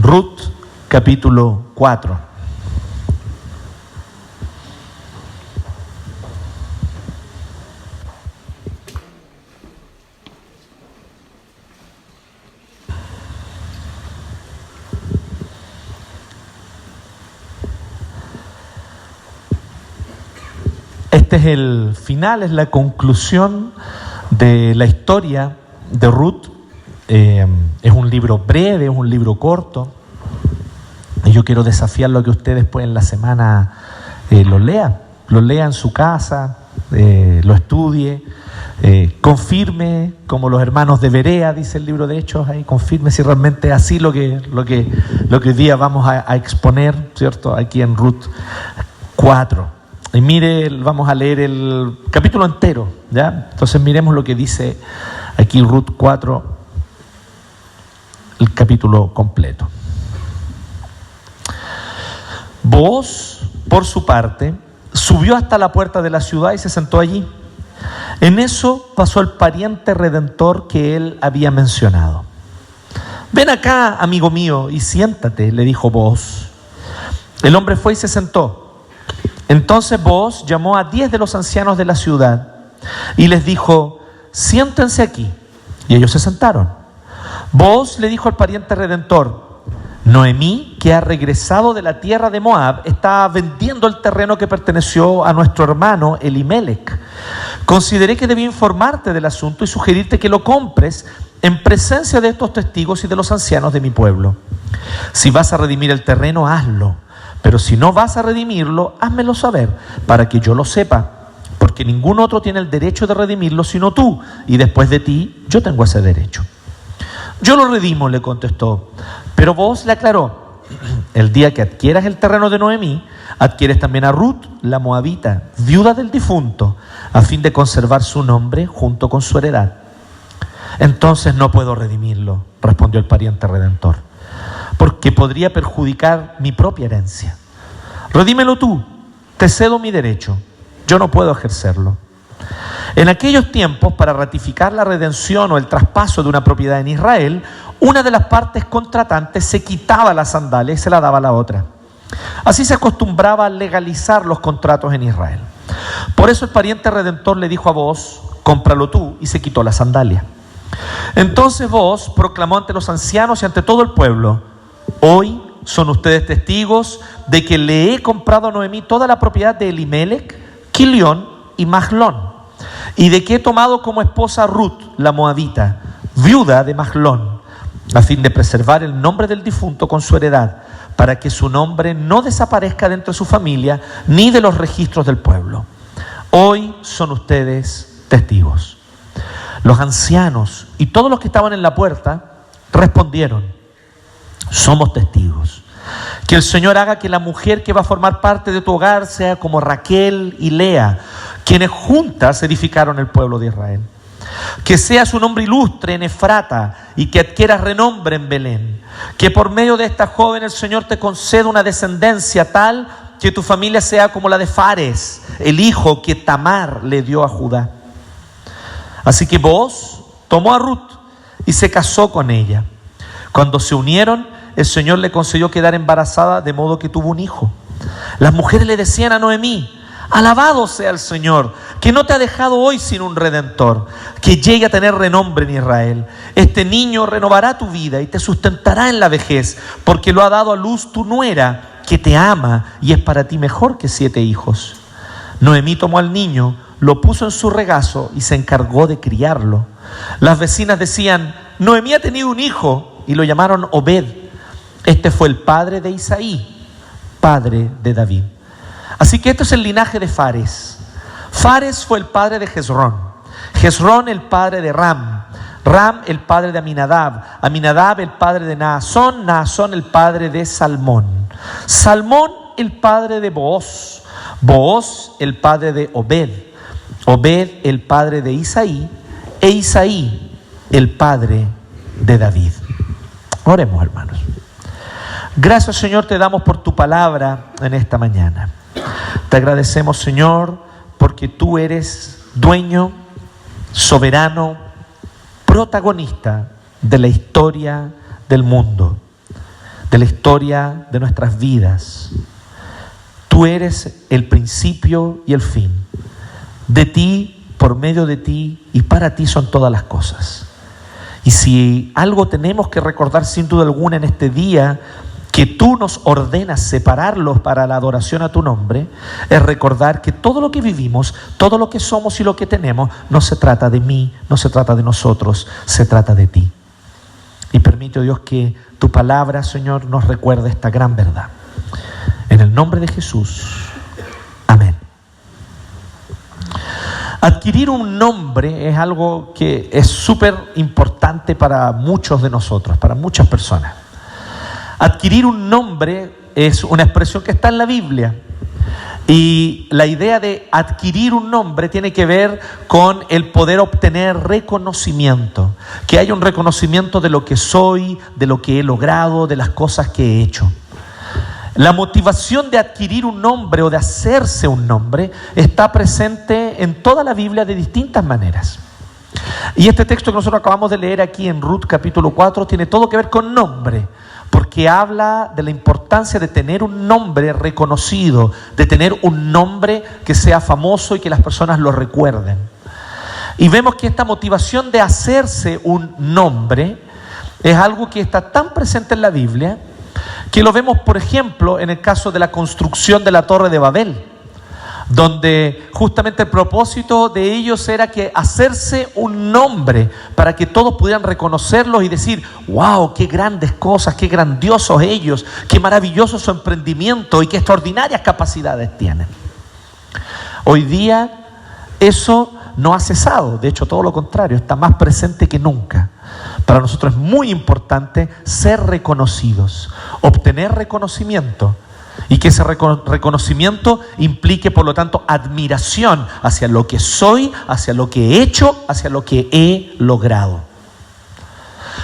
Ruth, capítulo 4. Este es el final, es la conclusión de la historia de Ruth. Es un libro breve, es un libro corto. Y yo quiero desafiarlo a que usted después en la semana lo lea en su casa, lo estudie, confirme, como los hermanos de Berea, dice el libro de Hechos, ahí confirme si realmente es así lo que hoy día vamos a exponer, ¿cierto? Aquí en Ruth 4. Y mire, vamos a leer el capítulo entero, ¿ya? Entonces miremos lo que dice aquí Ruth 4, el capítulo completo. Booz, por su parte, subió hasta la puerta de la ciudad y se sentó allí. En eso pasó el pariente redentor que él había mencionado. Ven acá, amigo mío, y siéntate, le dijo Booz. El hombre fue y se sentó. Entonces Booz llamó a 10 de los ancianos de la ciudad y les dijo: siéntense aquí. Y ellos se sentaron. Booz le dijo al pariente redentor: Noemí, que ha regresado de la tierra de Moab, está vendiendo el terreno que perteneció a nuestro hermano Elimelec. Consideré que debía informarte del asunto y sugerirte que lo compres en presencia de estos testigos y de los ancianos de mi pueblo. Si vas a redimir el terreno, hazlo. Pero si no vas a redimirlo, házmelo saber, para que yo lo sepa, porque ningún otro tiene el derecho de redimirlo sino tú, y después de ti yo tengo ese derecho. Yo lo redimo, le contestó. Pero Booz le aclaró: el día que adquieras el terreno de Noemí, adquieres también a Ruth, la moabita, viuda del difunto, a fin de conservar su nombre junto con su heredad. Entonces no puedo redimirlo, respondió el pariente redentor, porque podría perjudicar mi propia herencia. Redímelo tú, te cedo mi derecho, yo no puedo ejercerlo. En aquellos tiempos, para ratificar la redención o el traspaso de una propiedad en Israel, una de las partes contratantes se quitaba la sandalia y se la daba a la otra. Así se acostumbraba a legalizar los contratos en Israel. Por eso el pariente redentor le dijo a Booz: cómpralo tú, y se quitó la sandalia. Entonces Booz proclamó ante los ancianos y ante todo el pueblo: hoy son ustedes testigos de que le he comprado a Noemí toda la propiedad de Elimelec, Quilión y Mahlón, y de que he tomado como esposa a Ruth, la moabita, viuda de Mahlón, a fin de preservar el nombre del difunto con su heredad, para que su nombre no desaparezca de entre su familia ni de los registros del pueblo. Hoy son ustedes testigos. Los ancianos y todos los que estaban en la puerta respondieron: somos testigos. Que el Señor haga que la mujer que va a formar parte de tu hogar sea como Raquel y Lea, quienes juntas edificaron el pueblo de Israel. Que sea su nombre ilustre en Efrata y que adquieras renombre en Belén. Que por medio de esta joven el Señor te conceda una descendencia tal que tu familia sea como la de Fares, el hijo que Tamar le dio a Judá. Así que Booz tomó a Ruth y se casó con ella. Cuando se unieron, el Señor le concedió quedar embarazada, de modo que tuvo un hijo. Las mujeres le decían a Noemí: alabado sea el Señor, que no te ha dejado hoy sin un redentor, que llegue a tener renombre en Israel. Este niño renovará tu vida y te sustentará en la vejez, porque lo ha dado a luz tu nuera, que te ama y es para ti mejor que 7 hijos. Noemí tomó al niño, lo puso en su regazo y se encargó de criarlo. Las vecinas decían: Noemí ha tenido un hijo, y lo llamaron Obed. Este fue el padre de Isaí, padre de David. Así que esto es el linaje de Fares. Fares fue el padre de Hezrón. Hezrón el padre de Ram. Ram el padre de Aminadab. Aminadab el padre de Naasón. Naasón el padre de Salmón. Salmón el padre de Booz. Booz el padre de Obed. Obed el padre de Isaí. E Isaí el padre de David. Oremos, hermanos. Gracias, Señor, te damos por tu palabra en esta mañana. Te agradecemos, Señor, porque tú eres dueño, soberano, protagonista de la historia del mundo, de la historia de nuestras vidas. Tú eres el principio y el fin. De ti, por medio de ti y para ti son todas las cosas. Y si algo tenemos que recordar sin duda alguna en este día, que tú nos ordenas separarlos para la adoración a tu nombre, es recordar que todo lo que vivimos, todo lo que somos y lo que tenemos, no se trata de mí, no se trata de nosotros, se trata de ti. Y permite, Dios, que tu palabra, Señor, nos recuerde esta gran verdad. En el nombre de Jesús. Amén. Adquirir un nombre es algo que es súper importante para muchos de nosotros, para muchas personas. Adquirir un nombre es una expresión que está en la Biblia. Y la idea de adquirir un nombre tiene que ver con el poder obtener reconocimiento. Que haya un reconocimiento de lo que soy, de lo que he logrado, de las cosas que he hecho. La motivación de adquirir un nombre o de hacerse un nombre está presente en toda la Biblia de distintas maneras. Y este texto que nosotros acabamos de leer aquí en Ruth capítulo 4 tiene todo que ver con nombre, porque habla de la importancia de tener un nombre reconocido, de tener un nombre que sea famoso y que las personas lo recuerden. Y vemos que esta motivación de hacerse un nombre es algo que está tan presente en la Biblia que lo vemos, por ejemplo, en el caso de la construcción de la Torre de Babel, donde justamente el propósito de ellos era que hacerse un nombre para que todos pudieran reconocerlos y decir: wow, qué grandes cosas, qué grandiosos ellos, qué maravilloso su emprendimiento y qué extraordinarias capacidades tienen. Hoy día eso no ha cesado, de hecho todo lo contrario, está más presente que nunca. Para nosotros es muy importante ser reconocidos, obtener reconocimiento, y que ese reconocimiento implique, por lo tanto, admiración hacia lo que soy, hacia lo que he hecho, hacia lo que he logrado.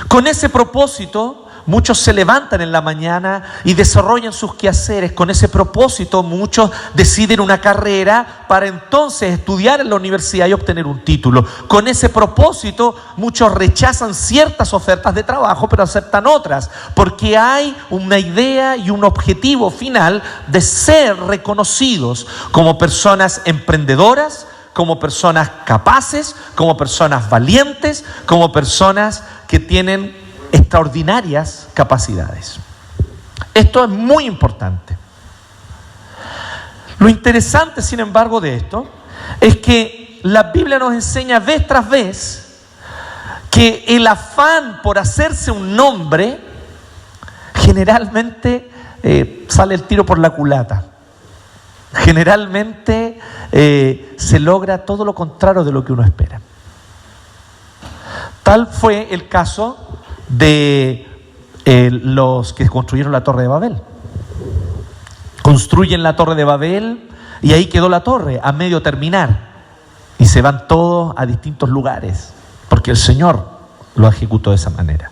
Con ese propósito, muchos se levantan en la mañana y desarrollan sus quehaceres. Con ese propósito, muchos deciden una carrera para entonces estudiar en la universidad y obtener un título. Con ese propósito, muchos rechazan ciertas ofertas de trabajo, pero aceptan otras, porque hay una idea y un objetivo final de ser reconocidos como personas emprendedoras, como personas capaces, como personas valientes, como personas que tienen extraordinarias capacidades. Esto es muy importante. Lo interesante, sin embargo, de esto es que la Biblia nos enseña vez tras vez que el afán por hacerse un nombre generalmente sale el tiro por la culata. Generalmente se logra todo lo contrario de lo que uno espera. Tal fue el caso de los que construyeron la Torre de Babel. Construyen la Torre de Babel y ahí quedó la torre a medio terminar, y se van todos a distintos lugares porque el Señor lo ejecutó de esa manera.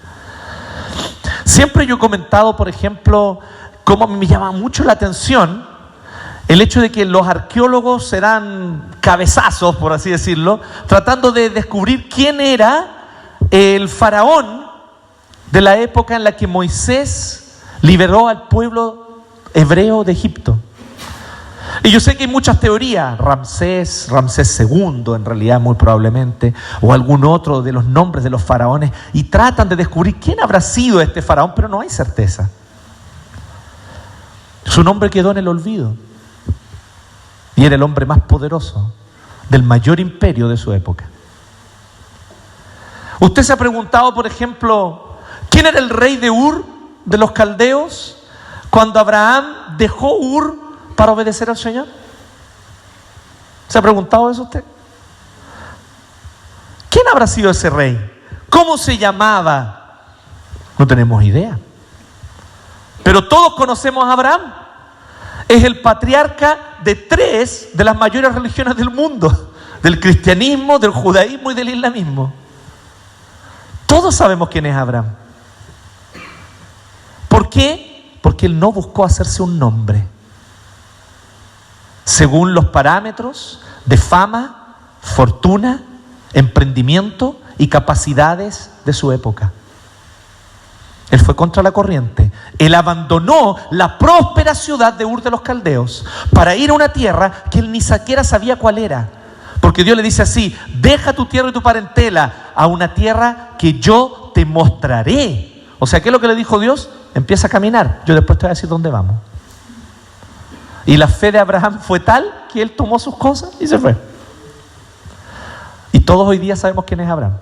Siempre yo he comentado, por ejemplo, cómo me llama mucho la atención el hecho de que los arqueólogos se dan cabezazos, por así decirlo, tratando de descubrir quién era el faraón de la época en la que Moisés liberó al pueblo hebreo de Egipto. Y yo sé que hay muchas teorías, Ramsés II en realidad muy probablemente, o algún otro de los nombres de los faraones, y tratan de descubrir quién habrá sido este faraón, pero no hay certeza. Su nombre quedó en el olvido, y era el hombre más poderoso del mayor imperio de su época. ¿Usted se ha preguntado, por ejemplo, quién era el rey de Ur de los caldeos cuando Abraham dejó Ur para obedecer al Señor? ¿Se ha preguntado eso usted? ¿Quién habrá sido ese rey? ¿Cómo se llamaba? No tenemos idea. Pero todos conocemos a Abraham. Es el patriarca de 3 de las mayores religiones del mundo: del cristianismo, del judaísmo y del islamismo. Todos sabemos quién es Abraham. ¿Por qué? Porque él no buscó hacerse un nombre según los parámetros de fama, fortuna, emprendimiento y capacidades de su época. Él fue contra la corriente. Él abandonó la próspera ciudad de Ur de los Caldeos para ir a una tierra que él ni siquiera sabía cuál era. Porque Dios le dice así: deja tu tierra y tu parentela a una tierra que yo te mostraré. O sea, ¿qué es lo que le dijo Dios? Empieza a caminar, yo después te voy a decir dónde vamos. Y la fe de Abraham fue tal que él tomó sus cosas y se fue. Y todos hoy día sabemos quién es Abraham.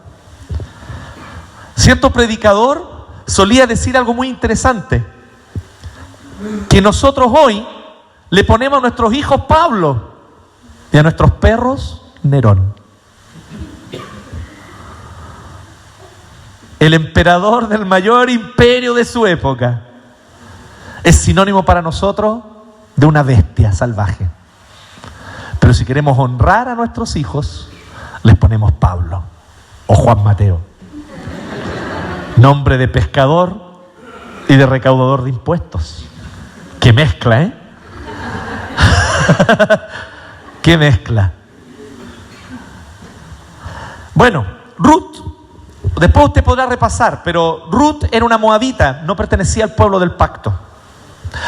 Cierto predicador solía decir algo muy interesante, que nosotros hoy le ponemos a nuestros hijos Pablo y a nuestros perros Nerón. El emperador del mayor imperio de su época es sinónimo para nosotros de una bestia salvaje. Pero si queremos honrar a nuestros hijos, les ponemos Pablo o Juan Mateo. Nombre de pescador y de recaudador de impuestos. ¡Qué mezcla, eh! ¡Qué mezcla! Bueno, Ruth, después usted podrá repasar, pero Ruth era una moabita, no pertenecía al pueblo del pacto.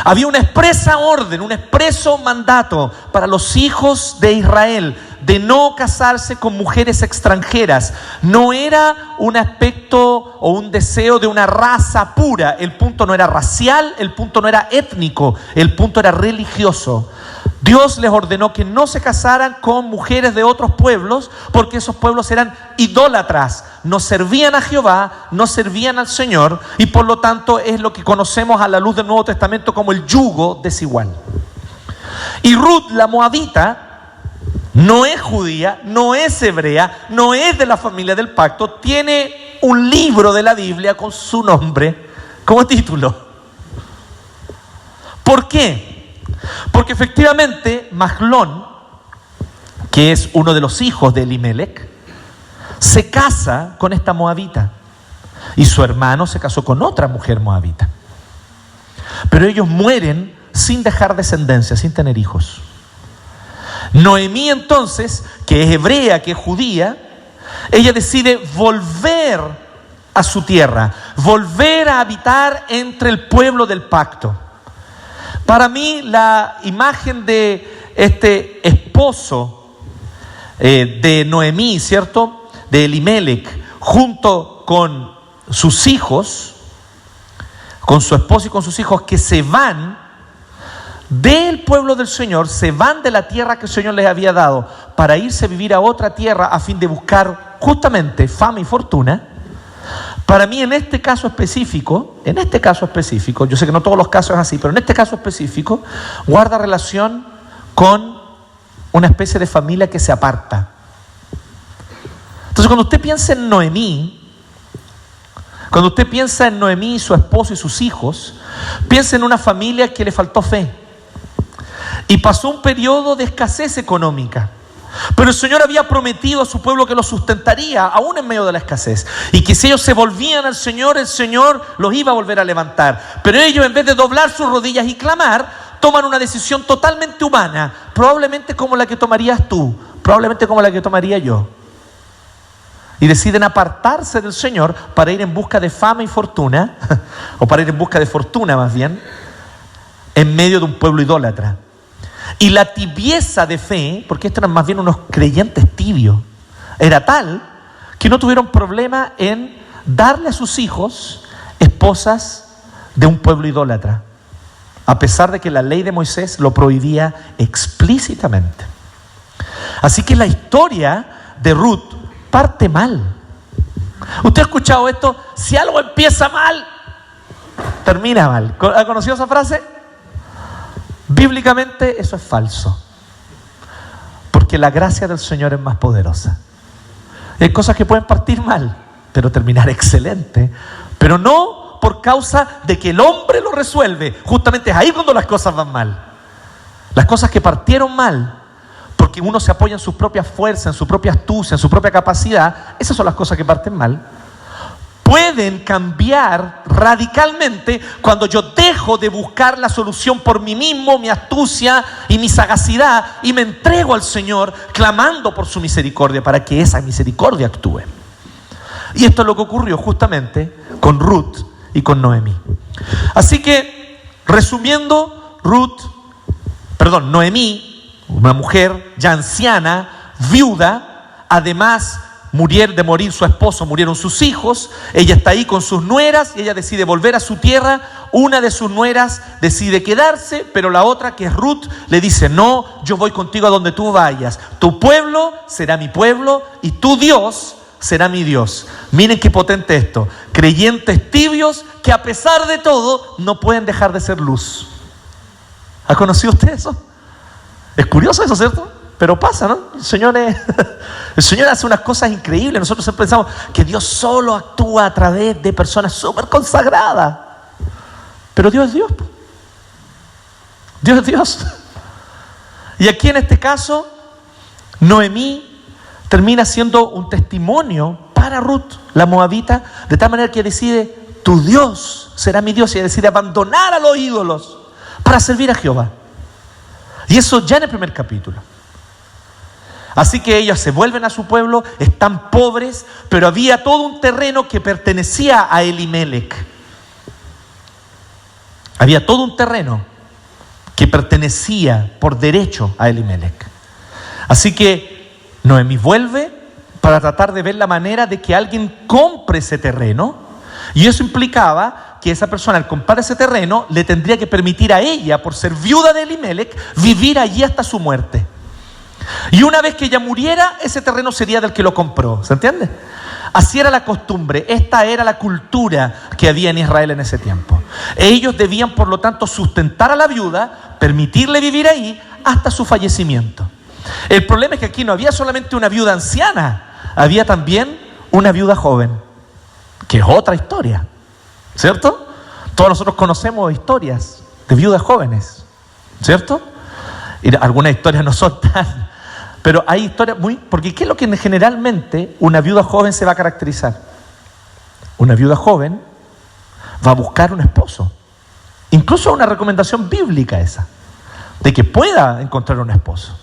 Había una expresa orden, un expreso mandato para los hijos de Israel de no casarse con mujeres extranjeras. No era un aspecto o un deseo de una raza pura. El punto no era racial, el punto no era étnico, el punto era religioso. Dios les ordenó que no se casaran con mujeres de otros pueblos, porque esos pueblos eran idólatras, no servían a Jehová, no servían al Señor, y por lo tanto es lo que conocemos a la luz del Nuevo Testamento como el yugo desigual. Y Ruth, la moabita, no es judía, no es hebrea, no es de la familia del pacto, tiene un libro de la Biblia con su nombre como título. ¿Por qué? Porque efectivamente Mahlón, que es uno de los hijos de Elimelech, se casa con esta moabita y su hermano se casó con otra mujer moabita. Pero ellos mueren sin dejar descendencia, sin tener hijos. Noemí entonces, que es hebrea, que es judía, ella decide volver a su tierra, volver a habitar entre el pueblo del pacto. Para mí la imagen de este esposo de Noemí, ¿cierto?, de Elimelech, junto con sus hijos, con su esposo y con sus hijos, que se van del pueblo del Señor, se van de la tierra que el Señor les había dado para irse a vivir a otra tierra a fin de buscar justamente fama y fortuna. Para mí en este caso específico, yo sé que no todos los casos es así, pero en este caso específico, guarda relación con una especie de familia que se aparta. Entonces cuando usted piensa en Noemí, su esposo y sus hijos, piensa en una familia que le faltó fe y pasó un periodo de escasez económica. Pero el Señor había prometido a su pueblo que los sustentaría aún en medio de la escasez, y que si ellos se volvían al Señor, el Señor los iba a volver a levantar. Pero ellos, en vez de doblar sus rodillas y clamar, toman una decisión totalmente humana, probablemente como la que tomarías tú, probablemente como la que tomaría yo, y deciden apartarse del Señor para ir en busca de fama y fortuna, o para ir en busca de fortuna más bien, en medio de un pueblo idólatra. Y la tibieza de fe, porque estos eran más bien unos creyentes tibios, era tal que no tuvieron problema en darle a sus hijos esposas de un pueblo idólatra, a pesar de que la ley de Moisés lo prohibía explícitamente. Así que la historia de Ruth parte mal. ¿Usted ha escuchado esto? Si algo empieza mal, termina mal. ¿Ha conocido esa frase? Bíblicamente eso es falso, porque la gracia del Señor es más poderosa. Hay cosas que pueden partir mal, pero terminar excelente, pero no por causa de que el hombre lo resuelve. Justamente es ahí cuando las cosas van mal. Las cosas que partieron mal, porque uno se apoya en sus propias fuerzas, en su propia astucia, en su propia capacidad, esas son las cosas que parten mal. Pueden cambiar radicalmente cuando yo dejo de buscar la solución por mí mismo, mi astucia y mi sagacidad, y me entrego al Señor clamando por su misericordia para que esa misericordia actúe. Y esto es lo que ocurrió justamente con Ruth y con Noemí. Así que, resumiendo, Noemí, una mujer ya anciana, viuda, además de morir su esposo, murieron sus hijos, ella está ahí con sus nueras y ella decide volver a su tierra. Una de sus nueras decide quedarse, pero la otra, que es Ruth, le dice: no, yo voy contigo a donde tú vayas, tu pueblo será mi pueblo y tu Dios será mi Dios. Miren qué potente esto, creyentes tibios que a pesar de todo no pueden dejar de ser luz. ¿Ha conocido usted eso? Es curioso eso, ¿cierto? Pero pasa, ¿no? El Señor hace unas cosas increíbles. Nosotros siempre pensamos que Dios solo actúa a través de personas súper consagradas. Pero Dios es Dios. Dios es Dios. Y aquí en este caso, Noemí termina siendo un testimonio para Ruth, la moabita, de tal manera que decide: tu Dios será mi Dios. Y ella decide abandonar a los ídolos para servir a Jehová. Y eso ya en el primer capítulo. Así que ellos se vuelven a su pueblo, están pobres, pero había todo un terreno que pertenecía a Elimelec. Había todo un terreno que pertenecía por derecho a Elimelec. Así que Noemí vuelve para tratar de ver la manera de que alguien compre ese terreno, y eso implicaba que esa persona, al comprar ese terreno, le tendría que permitir a ella, por ser viuda de Elimelec, vivir allí hasta su muerte. Y una vez que ella muriera, ese terreno sería del que lo compró. ¿Se entiende? Así era la costumbre. Esta era la cultura que había en Israel en ese tiempo. Ellos debían, por lo tanto, sustentar a la viuda, permitirle vivir ahí hasta su fallecimiento. El problema es que aquí no había solamente una viuda anciana, había también una viuda joven, que es otra historia, ¿cierto? Todos nosotros conocemos historias de viudas jóvenes, ¿cierto? Y algunas historias no son tan... Pero hay historias porque ¿qué es lo que generalmente una viuda joven se va a caracterizar? Una viuda joven va a buscar un esposo. Incluso una recomendación bíblica esa, de que pueda encontrar un esposo,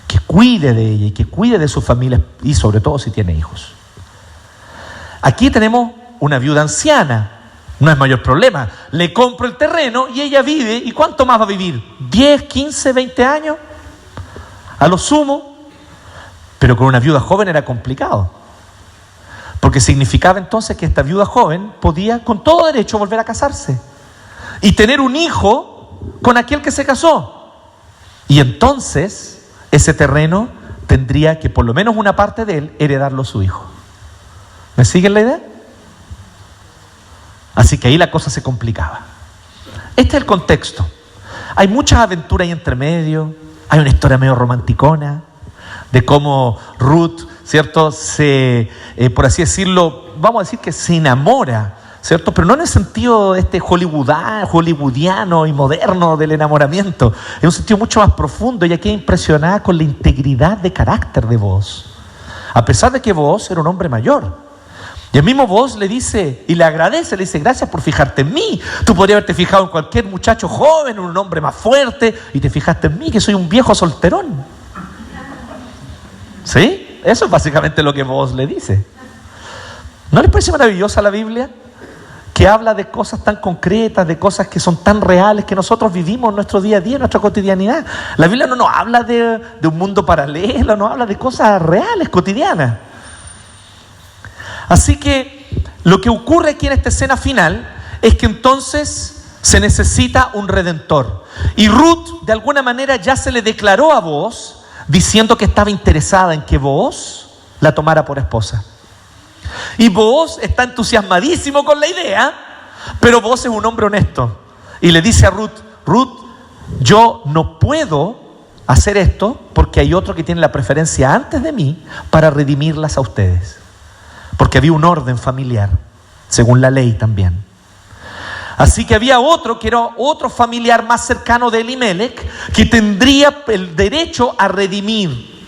que cuide de ella y que cuide de su familia, y sobre todo si tiene hijos. Aquí tenemos una viuda anciana, no es mayor problema. Le compro el terreno y ella vive, ¿y cuánto más va a vivir? 10, 15, 20 años, a lo sumo. Pero con una viuda joven era complicado, porque significaba entonces que esta viuda joven podía con todo derecho volver a casarse y tener un hijo con aquel que se casó, y entonces ese terreno tendría que, por lo menos una parte de él, heredarlo a su hijo. ¿Me siguen la idea? Así que ahí la cosa se complicaba. Este es el contexto. Hay muchas aventuras ahí entre medio. Hay una historia medio romanticona de cómo Ruth, ¿cierto? Por así decirlo, vamos a decir que se enamora, ¿cierto? Pero no en el sentido hollywoodiano y moderno del enamoramiento. En un sentido mucho más profundo. Ella queda impresionada con la integridad de carácter de Booz, a pesar de que Booz era un hombre mayor. Y el mismo Booz le dice, y le agradece, le dice: gracias por fijarte en mí. Tú podrías haberte fijado en cualquier muchacho joven, un hombre más fuerte, y te fijaste en mí, que soy un viejo solterón. ¿Sí? Eso es básicamente lo que Booz le dice. ¿No les parece maravillosa la Biblia? Que habla de cosas tan concretas, de cosas que son tan reales, que nosotros vivimos en nuestro día a día, en nuestra cotidianidad. La Biblia no nos habla de un mundo paralelo, nos habla de cosas reales, cotidianas. Así que lo que ocurre aquí en esta escena final es que entonces se necesita un redentor. Y Ruth de alguna manera ya se le declaró a Booz, diciendo que estaba interesada en que Booz la tomara por esposa. Y Booz está entusiasmadísimo con la idea, pero Booz es un hombre honesto y le dice a Ruth: Ruth, yo no puedo hacer esto porque hay otro que tiene la preferencia antes de mí para redimirlas a ustedes. Porque había un orden familiar, según la ley también. Así que había otro, que era otro familiar más cercano de Elimelec, que tendría el derecho a redimir.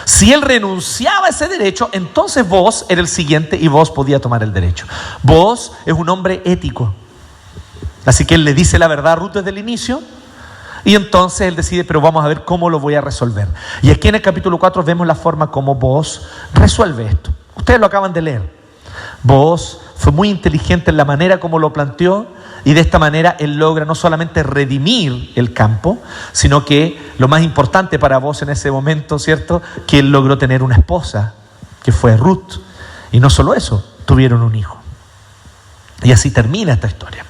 Si él renunciaba a ese derecho, entonces Booz era el siguiente y Booz podía tomar el derecho. Booz es un hombre ético. Así que él le dice la verdad a Ruth desde el inicio, y entonces él decide: pero vamos a ver cómo lo voy a resolver. Y aquí en el capítulo 4 vemos la forma como Booz resuelve esto. Ustedes lo acaban de leer. Booz fue muy inteligente en la manera como lo planteó, y de esta manera él logra no solamente redimir el campo, sino que lo más importante para vos en ese momento, ¿cierto?, que él logró tener una esposa, que fue Ruth, y no solo eso, tuvieron un hijo. Y así termina esta historia.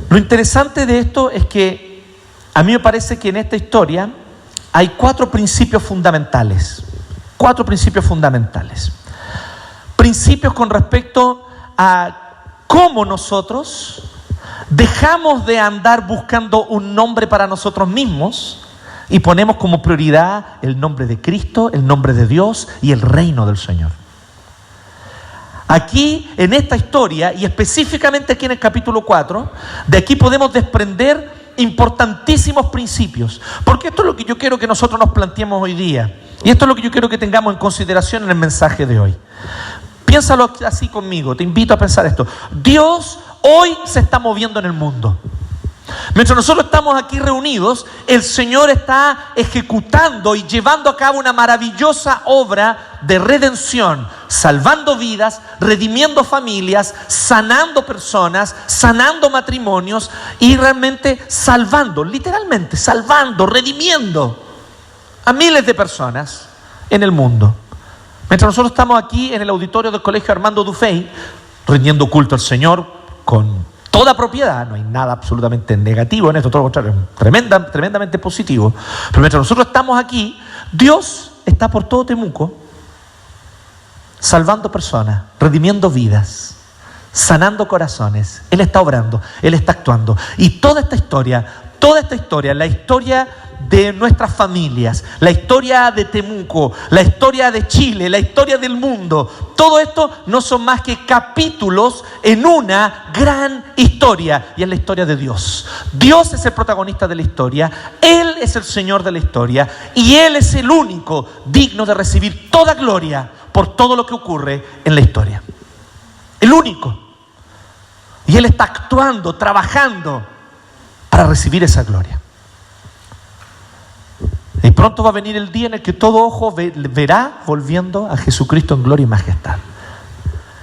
Lo interesante de esto es que a mí me parece que en esta historia hay 4 principios fundamentales. 4 principios fundamentales. Principios con respecto a cómo nosotros dejamos de andar buscando un nombre para nosotros mismos y ponemos como prioridad el nombre de Cristo, el nombre de Dios y el reino del Señor. Aquí, en esta historia, y específicamente aquí en el capítulo 4, de aquí podemos desprender importantísimos principios. Porque esto es lo que yo quiero que nosotros nos planteemos hoy día. Y esto es lo que yo quiero que tengamos en consideración en el mensaje de hoy. Piénsalo así conmigo, te invito a pensar esto. Dios hoy se está moviendo en el mundo. Mientras nosotros estamos aquí reunidos, el Señor está ejecutando y llevando a cabo una maravillosa obra de redención, salvando vidas, redimiendo familias, sanando personas, sanando matrimonios y realmente salvando, literalmente salvando, redimiendo a miles de personas en el mundo. Mientras nosotros estamos aquí en el auditorio del Colegio Armando Dufey, rindiendo culto al Señor con toda propiedad, no hay nada absolutamente negativo en esto, todo lo contrario, tremendamente positivo. Pero mientras nosotros estamos aquí, Dios está por todo Temuco, salvando personas, redimiendo vidas, sanando corazones. Él está obrando, Él está actuando. Y toda esta historia, la historia de nuestras familias, la historia de Temuco, la historia de Chile, la historia del mundo, todo esto no son más que capítulos en una gran historia, y es la historia de Dios. Dios es el protagonista de la historia, Él es el Señor de la historia, y Él es el único digno de recibir toda gloria por todo lo que ocurre en la historia. El único. Y Él está actuando, trabajando para recibir esa gloria. Y pronto va a venir el día en el que todo ojo verá volviendo a Jesucristo en gloria y majestad.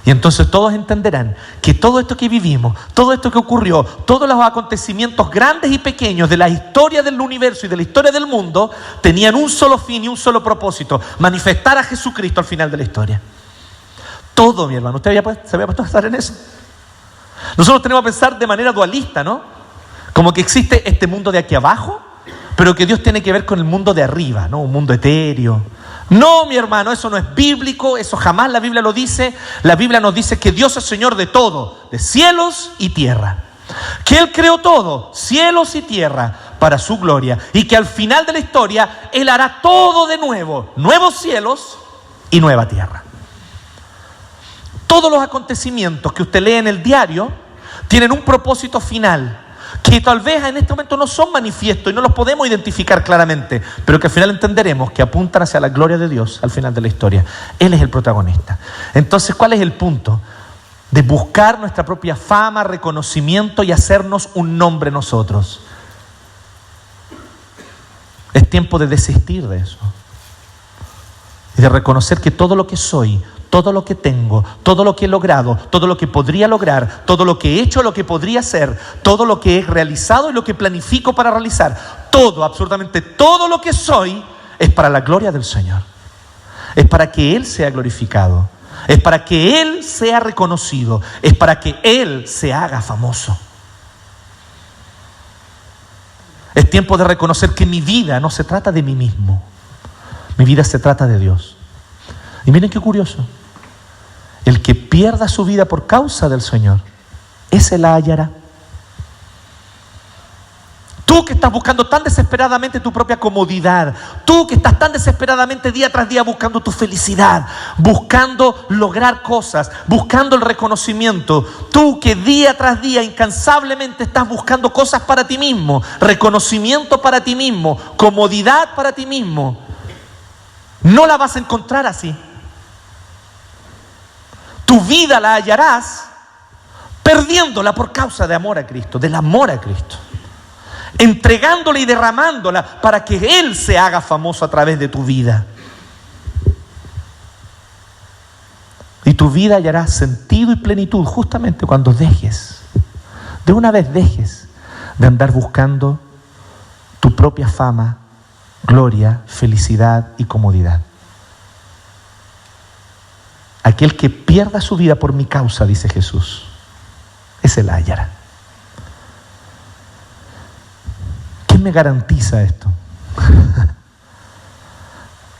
Y entonces todos entenderán que todo esto que vivimos, todo esto que ocurrió, todos los acontecimientos grandes y pequeños de la historia del universo y de la historia del mundo, tenían un solo fin y un solo propósito: manifestar a Jesucristo al final de la historia. Todo, mi hermano. ¿Usted se había puesto a pensar en eso? Nosotros tenemos que pensar de manera dualista, ¿no? Como que existe este mundo de aquí abajo, pero que Dios tiene que ver con el mundo de arriba, ¿no? Un mundo etéreo. No, mi hermano, eso no es bíblico, eso jamás la Biblia lo dice. La Biblia nos dice que Dios es Señor de todo, de cielos y tierra. Que Él creó todo, cielos y tierra, para su gloria. Y que al final de la historia Él hará todo de nuevo, nuevos cielos y nueva tierra. Todos los acontecimientos que usted lee en el diario tienen un propósito final, que tal vez en este momento no son manifiestos y no los podemos identificar claramente, pero que al final entenderemos que apuntan hacia la gloria de Dios al final de la historia. Él es el protagonista. Entonces, ¿cuál es el punto? De buscar nuestra propia fama, reconocimiento y hacernos un nombre nosotros. Es tiempo de desistir de eso y de reconocer que todo lo que soy, todo lo que tengo, todo lo que he logrado, todo lo que podría lograr, todo lo que he hecho, lo que podría hacer, todo lo que he realizado y lo que planifico para realizar, todo, absolutamente todo lo que soy, es para la gloria del Señor. Es para que Él sea glorificado, es para que Él sea reconocido, es para que Él se haga famoso. Es tiempo de reconocer que mi vida no se trata de mí mismo, mi vida se trata de Dios. Y miren qué curioso. El que pierda su vida por causa del Señor, ese la hallará. Tú que estás buscando tan desesperadamente tu propia comodidad, tú que estás tan desesperadamente día tras día buscando tu felicidad, buscando lograr cosas, buscando el reconocimiento, tú que día tras día incansablemente estás buscando cosas para ti mismo, reconocimiento para ti mismo, comodidad para ti mismo, no la vas a encontrar así. Tu vida la hallarás perdiéndola por causa de amor a Cristo, del amor a Cristo. Entregándola y derramándola para que Él se haga famoso a través de tu vida. Y tu vida hallará sentido y plenitud justamente cuando dejes, de una vez dejes de andar buscando tu propia fama, gloria, felicidad y comodidad. Aquel que pierda su vida por mi causa, dice Jesús, ese la hallará. ¿Quién me garantiza esto?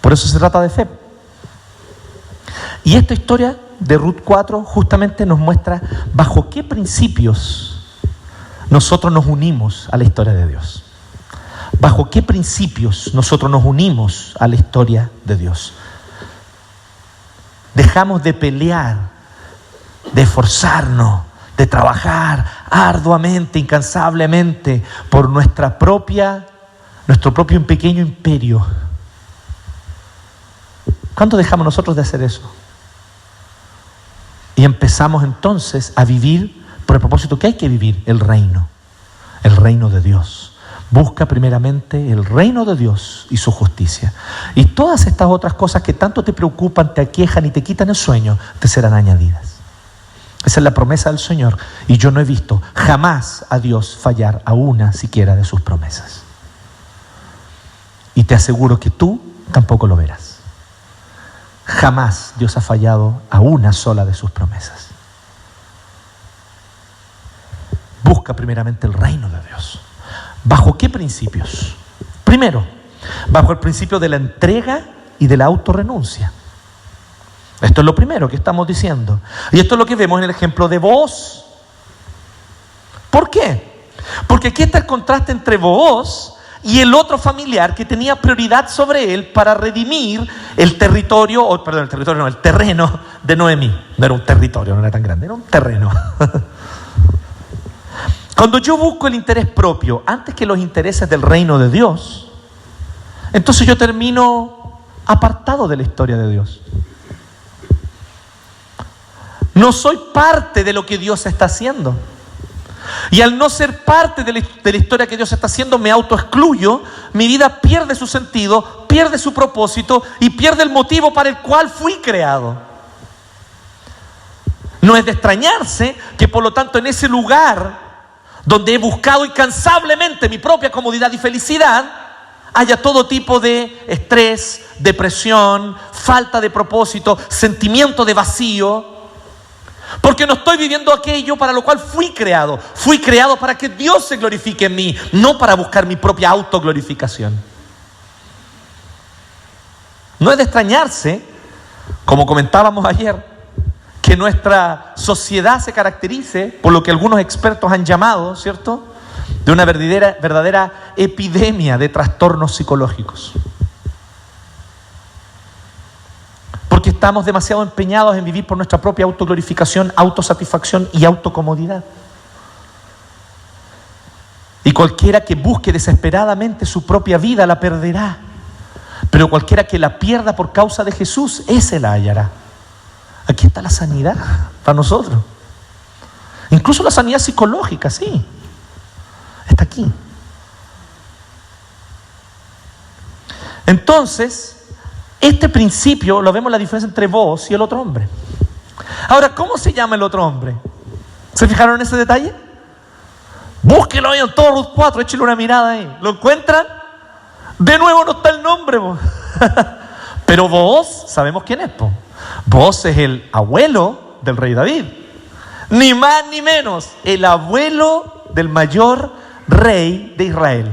Por eso se trata de fe. Y esta historia de Ruth 4 justamente nos muestra bajo qué principios nosotros nos unimos a la historia de Dios. Bajo qué principios nosotros nos unimos a la historia de Dios. Dejamos de pelear, de esforzarnos, de trabajar arduamente, incansablemente por nuestro propio pequeño imperio. ¿Cuándo dejamos nosotros de hacer eso? Y empezamos entonces a vivir por el propósito que hay que vivir, el reino de Dios. Busca primeramente el reino de Dios y su justicia. Y todas estas otras cosas que tanto te preocupan, te aquejan y te quitan el sueño, te serán añadidas. Esa es la promesa del Señor. Y yo no he visto jamás a Dios fallar a una siquiera de sus promesas. Y te aseguro que tú tampoco lo verás. Jamás Dios ha fallado a una sola de sus promesas. Busca primeramente el reino de Dios. ¿Bajo qué principios? Primero, bajo el principio de la entrega y de la autorrenuncia. Esto es lo primero que estamos diciendo. Y esto es lo que vemos en el ejemplo de Booz. ¿Por qué? Porque aquí está el contraste entre Booz y el otro familiar que tenía prioridad sobre él para redimir el terreno de Noemí. No era un territorio, no era tan grande, era un terreno. Cuando yo busco el interés propio antes que los intereses del reino de Dios, entonces yo termino apartado de la historia de Dios. No soy parte de lo que Dios está haciendo. Y al no ser parte de la historia que Dios está haciendo, me autoexcluyo, mi vida pierde su sentido, pierde su propósito y pierde el motivo para el cual fui creado. No es de extrañarse que por lo tanto en ese lugar donde he buscado incansablemente mi propia comodidad y felicidad, haya todo tipo de estrés, depresión, falta de propósito, sentimiento de vacío. Porque no estoy viviendo aquello para lo cual fui creado. Fui creado para que Dios se glorifique en mí, no para buscar mi propia autoglorificación. No es de extrañarse, como comentábamos ayer, que nuestra sociedad se caracterice por lo que algunos expertos han llamado, ¿cierto?, de una verdadera epidemia de trastornos psicológicos. Porque estamos demasiado empeñados en vivir por nuestra propia autoglorificación, autosatisfacción y autocomodidad. Y cualquiera que busque desesperadamente su propia vida la perderá. Pero cualquiera que la pierda por causa de Jesús, ese la hallará. Aquí está la sanidad para nosotros. Incluso la sanidad psicológica, sí. Está aquí. Entonces, este principio lo vemos la diferencia entre vos y el otro hombre. Ahora, ¿cómo se llama el otro hombre? ¿Se fijaron en ese detalle? Búsquelo ahí en todo Ruth 4, échale una mirada ahí. ¿Lo encuentran? De nuevo no está el nombre. Pero vos, sabemos quién es. Vos es el abuelo del rey David. Ni más ni menos, el abuelo del mayor rey de Israel.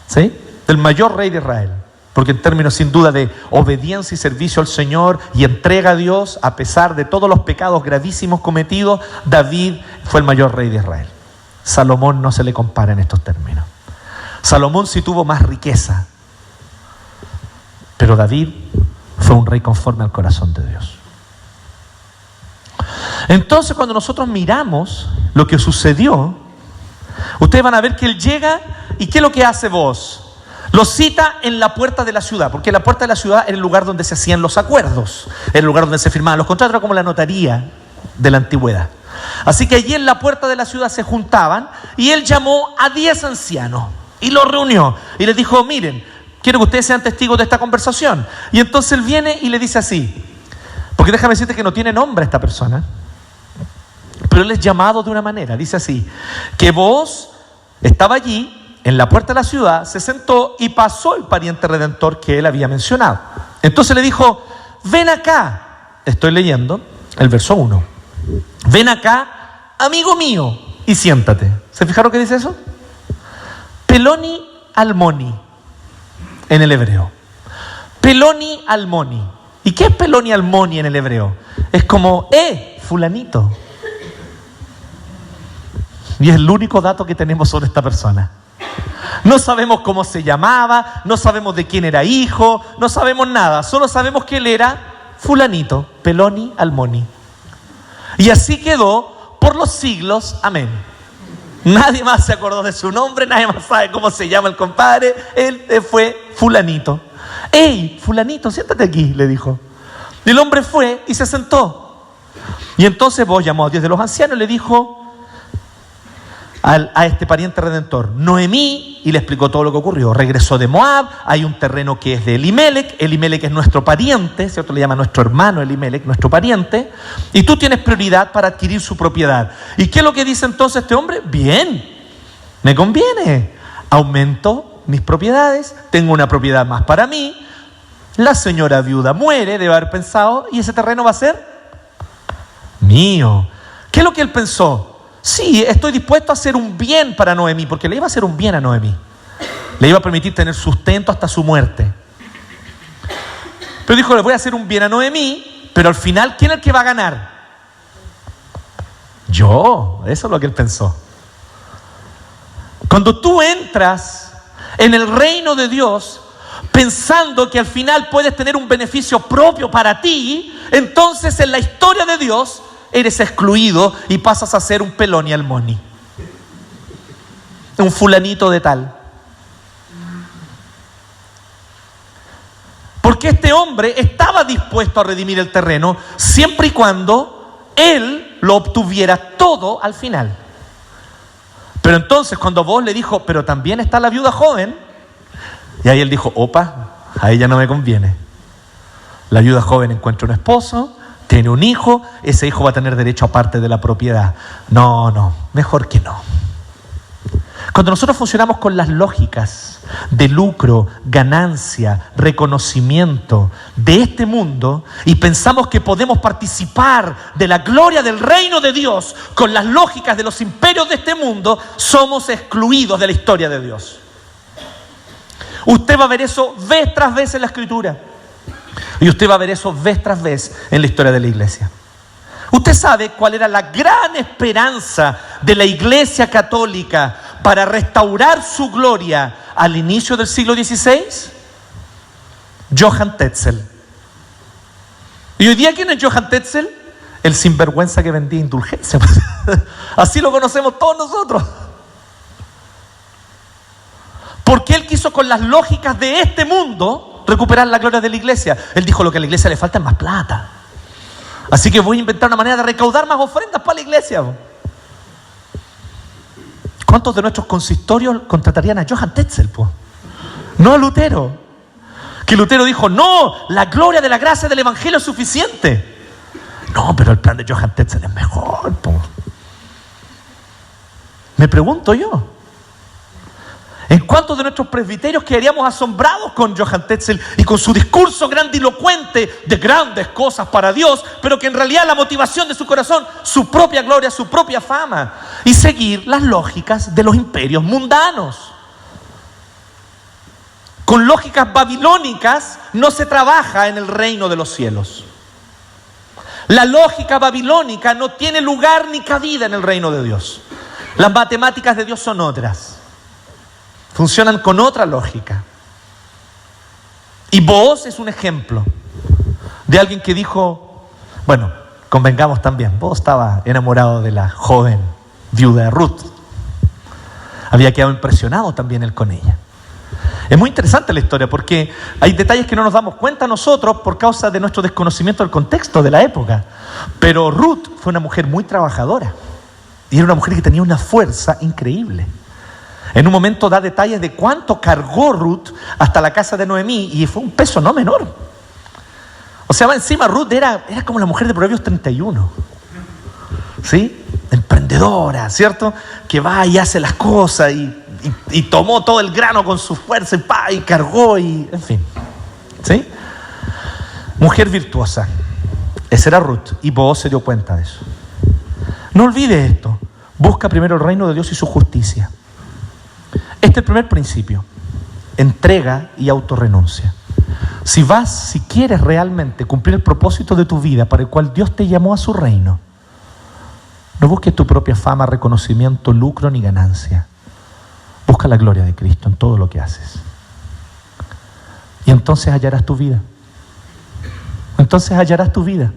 ¿Sí? Del mayor rey de Israel. Porque en términos sin duda de obediencia y servicio al Señor y entrega a Dios, a pesar de todos los pecados gravísimos cometidos, David fue el mayor rey de Israel. Salomón no se le compara en estos términos. Salomón sí tuvo más riqueza, pero David fue un rey conforme al corazón de Dios. Entonces, cuando nosotros miramos lo que sucedió, ustedes van a ver que él llega y ¿qué es lo que hace vos? Lo cita en la puerta de la ciudad, porque la puerta de la ciudad era el lugar donde se hacían los acuerdos, era el lugar donde se firmaban los contratos, era como la notaría de la antigüedad. Así que allí en la puerta de la ciudad se juntaban y él llamó a 10 ancianos y los reunió y les dijo: miren, quiero que ustedes sean testigos de esta conversación. Y entonces él viene y le dice así: Porque déjame decirte que no tiene nombre esta persona, pero él es llamado de una manera. Dice así, que Booz estaba allí, en la puerta de la ciudad, se sentó y pasó el pariente redentor que él había mencionado. Entonces le dijo, ven acá, estoy leyendo el verso 1, ven acá, amigo mío, y siéntate. ¿Se fijaron qué dice eso? Peloni almoni, en el hebreo. Peloni almoni. ¿Y qué es Peloni almoni en el hebreo? Es como, fulanito. Y es el único dato que tenemos sobre esta persona. No sabemos cómo se llamaba, no sabemos de quién era hijo, no sabemos nada. Solo sabemos que él era fulanito, Peloni almoni. Y así quedó por los siglos. Amén. Nadie más se acordó de su nombre, nadie más sabe cómo se llama el compadre. Él fue fulanito. ¡Ey, fulanito, siéntate aquí!, le dijo. Y el hombre fue y se sentó. Y entonces Booz llamó a Dios de los ancianos y le dijo a este pariente redentor, Noemí, y le explicó todo lo que ocurrió. Regresó de Moab, hay un terreno que es de Elimelec. Elimelec es nuestro pariente, ¿cierto? Le llama nuestro hermano Elimelec, nuestro pariente. Y tú tienes prioridad para adquirir su propiedad. ¿Y qué es lo que dice entonces este hombre? Bien, me conviene. Aumento mis propiedades, tengo una propiedad más para mí. La señora viuda muere, debe haber pensado, y ese terreno va a ser mío. ¿Qué es lo que él pensó? Sí, estoy dispuesto a hacer un bien para Noemí, porque le iba a hacer un bien a Noemí. Le iba a permitir tener sustento hasta su muerte. Pero dijo, le voy a hacer un bien a Noemí, pero al final, ¿quién es el que va a ganar? Yo. Eso es lo que él pensó. Cuando tú entras en el reino de Dios, pensando que al final puedes tener un beneficio propio para ti, entonces en la historia de Dios eres excluido y pasas a ser un Peloni almoni, un fulanito de tal. Porque este hombre estaba dispuesto a redimir el terreno siempre y cuando él lo obtuviera todo al final. Pero entonces cuando Booz le dijo, pero también está la viuda joven, y ahí él dijo, opa, a ella no me conviene. La viuda joven encuentra un esposo, tiene un hijo, ese hijo va a tener derecho a parte de la propiedad. No, mejor que no. Cuando nosotros funcionamos con las lógicas de lucro, ganancia, reconocimiento de este mundo y pensamos que podemos participar de la gloria del reino de Dios con las lógicas de los imperios de este mundo, somos excluidos de la historia de Dios. Usted va a ver eso vez tras vez en la Escritura. Y usted va a ver eso vez tras vez en la historia de la iglesia. ¿Usted sabe cuál era la gran esperanza de la iglesia católica para restaurar su gloria al inicio del siglo XVI? Johann Tetzel. ¿Y hoy día quién es Johann Tetzel? El sinvergüenza que vendía indulgencia. Así lo conocemos todos nosotros. Porque él quiso con las lógicas de este mundo recuperar la gloria de la iglesia. Él dijo, lo que a la iglesia le falta es más plata. Así que voy a inventar una manera de recaudar más ofrendas para la iglesia. ¿Cuántos de nuestros consistorios contratarían a Johann Tetzel? No a Lutero. Que Lutero dijo, no, la gloria de la gracia del evangelio es suficiente. No, pero el plan de Johann Tetzel es mejor. Me pregunto yo, ¿en cuántos de nuestros presbiterios quedaríamos asombrados con Johann Tetzel y con su discurso grandilocuente de grandes cosas para Dios, pero que en realidad la motivación de su corazón, su propia gloria, su propia fama, y seguir las lógicas de los imperios mundanos? Con lógicas babilónicas no se trabaja en el reino de los cielos. La lógica babilónica no tiene lugar ni cabida en el reino de Dios. Las matemáticas de Dios son otras. Funcionan con otra lógica. Y Booz es un ejemplo de alguien que dijo, bueno, convengamos también, Booz estaba enamorado de la joven viuda de Ruth. Había quedado impresionado también él con ella. Es muy interesante la historia porque hay detalles que no nos damos cuenta nosotros por causa de nuestro desconocimiento del contexto de la época. Pero Ruth fue una mujer muy trabajadora y era una mujer que tenía una fuerza increíble. En un momento da detalles de cuánto cargó Ruth hasta la casa de Noemí y fue un peso no menor. O O sea, encima Ruth era como la mujer de Proverbios 31. ¿Sí? Emprendedora, ¿cierto? Que va y hace las cosas y tomó todo el grano con su fuerza y cargó y en fin. ¿Sí? Mujer virtuosa. Esa era Ruth y Booz se dio cuenta de eso. No olvides esto. Busca primero el reino de Dios y su justicia. Este es el primer principio. Entrega y autorrenuncia. Si quieres realmente cumplir el propósito de tu vida para el cual Dios te llamó a su reino, no busques tu propia fama, reconocimiento, lucro ni ganancia. Busca la gloria de Cristo en todo lo que haces. Y entonces hallarás tu vida. Entonces hallarás tu vida.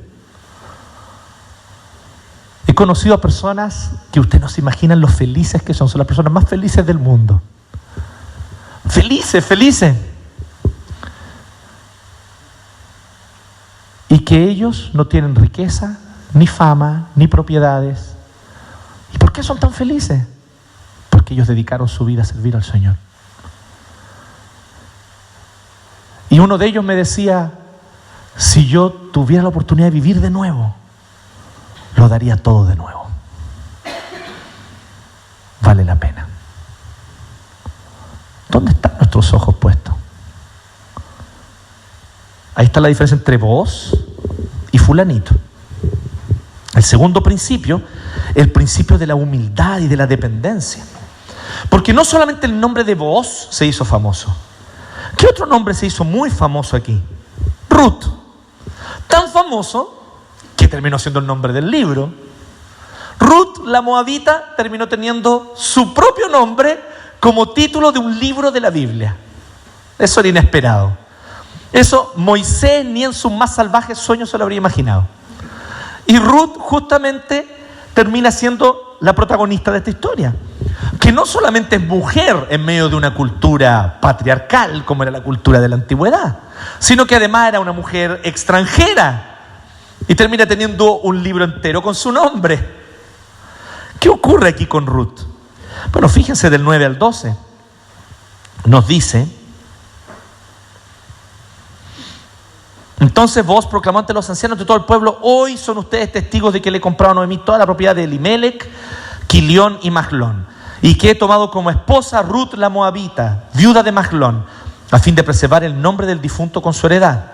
He conocido a personas que ustedes no se imaginan lo felices que son. Son las personas más felices del mundo. Felices, felices. Y que ellos no tienen riqueza, ni fama, ni propiedades. ¿Y por qué son tan felices? Porque ellos dedicaron su vida a servir al Señor. Y uno de ellos me decía, si yo tuviera la oportunidad de vivir de nuevo, lo daría todo de nuevo. Vale la pena. ¿Dónde están nuestros ojos puestos? Ahí está la diferencia entre vos y fulanito. El segundo principio, el principio de la humildad y de la dependencia. Porque no solamente el nombre de Booz se hizo famoso. ¿Qué otro nombre se hizo muy famoso aquí? Ruth. Tan famoso que terminó siendo el nombre del libro. Ruth, la moabita, terminó teniendo su propio nombre como título de un libro de la Biblia. Eso era inesperado. Eso Moisés ni en sus más salvajes sueños se lo habría imaginado. Y Ruth justamente termina siendo la protagonista de esta historia, que no solamente es mujer en medio de una cultura patriarcal como era la cultura de la antigüedad, sino que además era una mujer extranjera y termina teniendo un libro entero con su nombre. ¿Qué ocurre aquí con Ruth? Bueno, fíjense del 9 al 12. Nos dice: entonces Booz proclamó ante los ancianos de todo el pueblo: hoy son ustedes testigos de que le he comprado a Noemí toda la propiedad de Elimelec, Quilión y Mahlón, y que he tomado como esposa a Ruth la moabita, viuda de Mahlón, a fin de preservar el nombre del difunto con su heredad,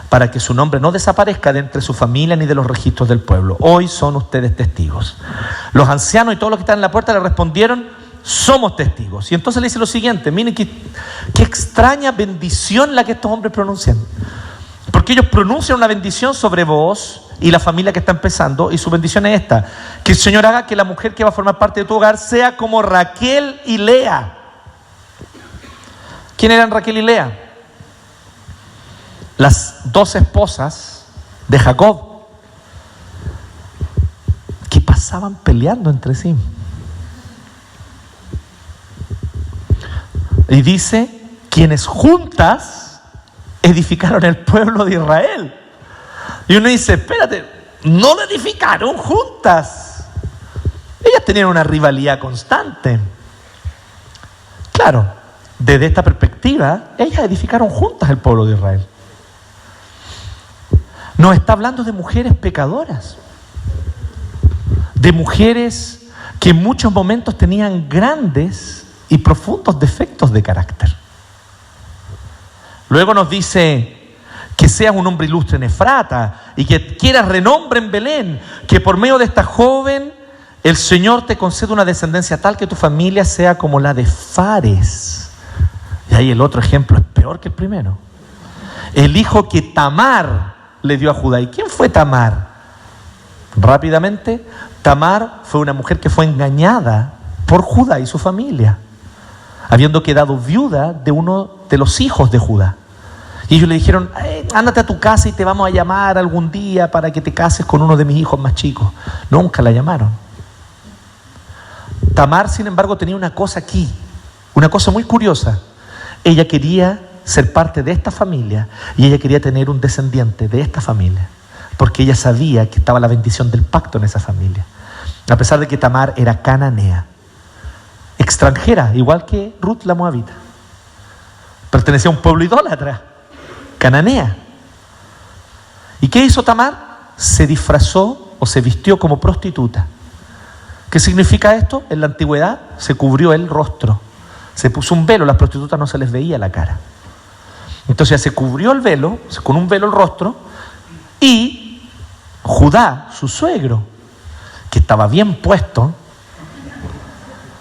para que su nombre no desaparezca de entre su familia ni de los registros del pueblo. Hoy son ustedes testigos. Los ancianos y todos los que están en la puerta le respondieron: somos testigos. Y entonces le dice lo siguiente: miren qué extraña bendición la que estos hombres pronuncian. Porque ellos pronuncian una bendición sobre Booz y la familia que está empezando, y su bendición es esta: que el Señor haga que la mujer que va a formar parte de tu hogar sea como Raquel y Lea. ¿Quién eran Raquel y Lea? Las dos esposas de Jacob, que pasaban peleando entre sí. Y dice: quienes juntas edificaron el pueblo de Israel. Y uno dice: espérate, no lo edificaron juntas. Ellas tenían una rivalidad constante. Claro, desde esta perspectiva, ellas edificaron juntas el pueblo de Israel. Nos está hablando de mujeres pecadoras, de mujeres que en muchos momentos tenían grandes y profundos defectos de carácter. Luego nos dice que seas un hombre ilustre en Efrata y que quieras renombre en Belén, que por medio de esta joven el Señor te conceda una descendencia tal que tu familia sea como la de Fares. Y ahí el otro ejemplo es peor que el primero. El hijo que Tamar le dio a Judá. ¿Y quién fue Tamar? Rápidamente, Tamar fue una mujer que fue engañada por Judá y su familia, habiendo quedado viuda de uno de los hijos de Judá. Y ellos le dijeron: ándate a tu casa y te vamos a llamar algún día para que te cases con uno de mis hijos más chicos. Nunca la llamaron. Tamar, sin embargo, tenía una cosa aquí, una cosa muy curiosa. Ella quería ser parte de esta familia y ella quería tener un descendiente de esta familia, porque ella sabía que estaba la bendición del pacto en esa familia, a pesar de que Tamar era cananea, extranjera, igual que Ruth la moabita, pertenecía a un pueblo idólatra, cananea. ¿Y qué hizo Tamar? Se disfrazó o se vistió como prostituta. ¿Qué significa esto? En la antigüedad se cubrió el rostro, se puso un velo, las prostitutas no se les veía la cara. Entonces se cubrió el velo, con un velo el rostro, y Judá, su suegro, que estaba bien puesto,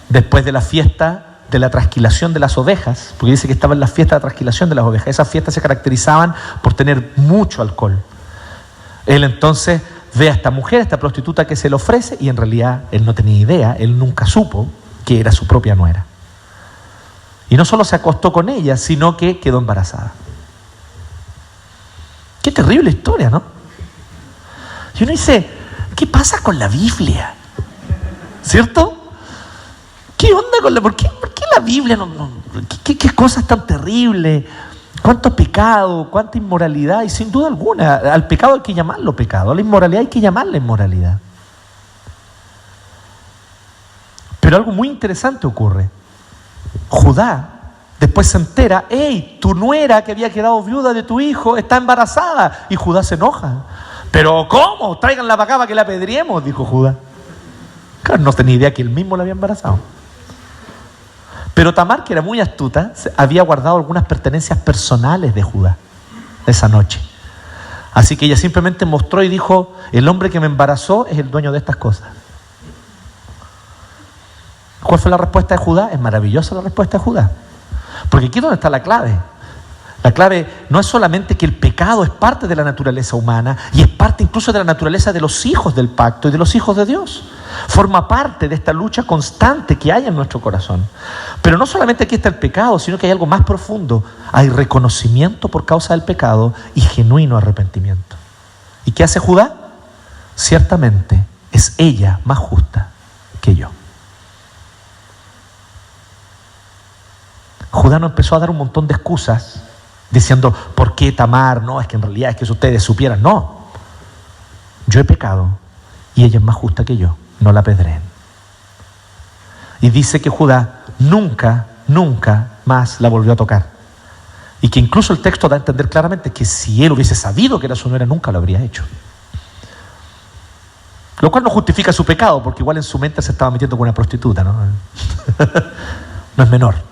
después de la fiesta de la trasquilación de las ovejas, porque dice que estaba en la fiesta de la trasquilación de las ovejas, esas fiestas se caracterizaban por tener mucho alcohol. Él entonces ve a esta mujer, a esta prostituta que se le ofrece, y en realidad él no tenía idea, él nunca supo que era su propia nuera. Y no solo se acostó con ella, sino que quedó embarazada. Qué terrible historia, ¿no? Y uno dice, ¿qué pasa con la Biblia? ¿Cierto? ¿Qué onda con la... ¿Por qué la Biblia ¿Qué cosas tan terribles? ¿Cuánto pecado? ¿Cuánta inmoralidad? Y sin duda alguna, al pecado hay que llamarlo pecado, a la inmoralidad hay que llamarla inmoralidad. Pero algo muy interesante ocurre. Judá después se entera, hey, tu nuera que había quedado viuda de tu hijo está embarazada. Y Judá se enoja. ¿Pero cómo? Tráiganla para acá para que la apedreemos, dijo Judá. Claro, no tenía idea que él mismo la había embarazado. Pero Tamar, que era muy astuta, había guardado algunas pertenencias personales de Judá esa noche. Así que ella simplemente mostró y dijo, el hombre que me embarazó es el dueño de estas cosas. ¿Cuál fue la respuesta de Judá? Es maravillosa la respuesta de Judá. Porque aquí es donde está la clave. La clave no es solamente que el pecado es parte de la naturaleza humana y es parte incluso de la naturaleza de los hijos del pacto y de los hijos de Dios. Forma parte de esta lucha constante que hay en nuestro corazón. Pero no solamente aquí está el pecado, sino que hay algo más profundo. Hay reconocimiento por causa del pecado y genuino arrepentimiento. ¿Y qué hace Judá? Ciertamente es ella más justa que yo. Judá no empezó a dar un montón de excusas diciendo, ¿por qué Tamar? No, es que en realidad es que si ustedes supieran. No, yo he pecado y ella es más justa que yo, no la apedreen. Y dice que Judá nunca más la volvió a tocar. Y que incluso el texto da a entender claramente que si él hubiese sabido que era su nuera, nunca lo habría hecho. Lo cual no justifica su pecado, porque igual en su mente se estaba metiendo con una prostituta, ¿no? No es menor.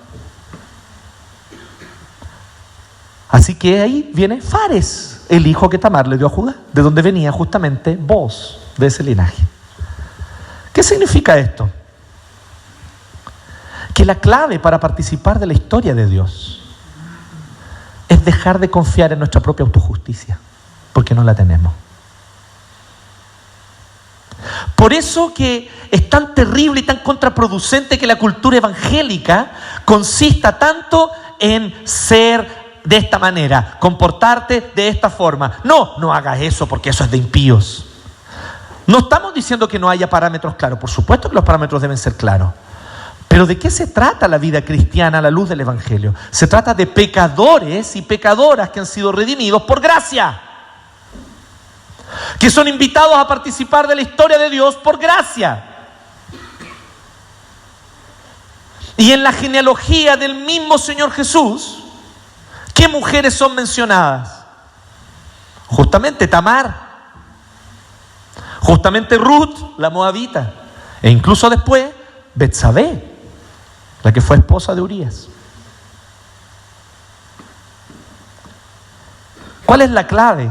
Así que ahí viene Fares, el hijo que Tamar le dio a Judá, de donde venía justamente Booz, de ese linaje. ¿Qué significa esto? Que la clave para participar de la historia de Dios es dejar de confiar en nuestra propia autojusticia, porque no la tenemos. Por eso que es tan terrible y tan contraproducente que la cultura evangélica consista tanto en ser de esta manera, comportarte de esta forma. No hagas eso porque eso es de impíos. No estamos diciendo que no haya parámetros claros. Por supuesto que los parámetros deben ser claros. Pero ¿de qué se trata la vida cristiana a la luz del Evangelio? Se trata de pecadores y pecadoras que han sido redimidos por gracia, que son invitados a participar de la historia de Dios por gracia. Y en la genealogía del mismo Señor Jesús, ¿qué mujeres son mencionadas? Justamente Tamar, justamente Ruth, la moabita, e incluso después Betsabé, la que fue esposa de Urías. ¿Cuál es la clave?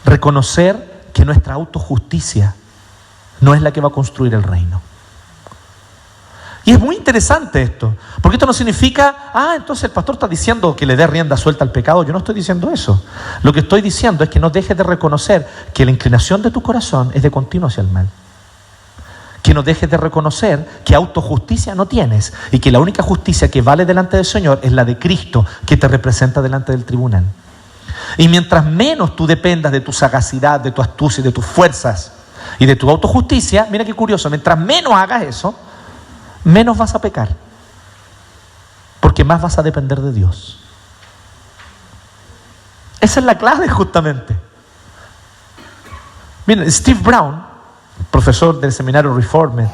Reconocer que nuestra autojusticia no es la que va a construir el reino. Y es muy interesante esto, porque esto no significa, entonces el pastor está diciendo que le dé rienda suelta al pecado. Yo no estoy diciendo eso. Lo que estoy diciendo es que no dejes de reconocer que la inclinación de tu corazón es de continuo hacia el mal. Que no dejes de reconocer que autojusticia no tienes y que la única justicia que vale delante del Señor es la de Cristo, que te representa delante del tribunal. Y mientras menos tú dependas de tu sagacidad, de tu astucia, de tus fuerzas y de tu autojusticia, mira qué curioso, mientras menos hagas eso, menos vas a pecar, porque más vas a depender de Dios. Esa es la clave justamente. Miren, Steve Brown, profesor del seminario Reformed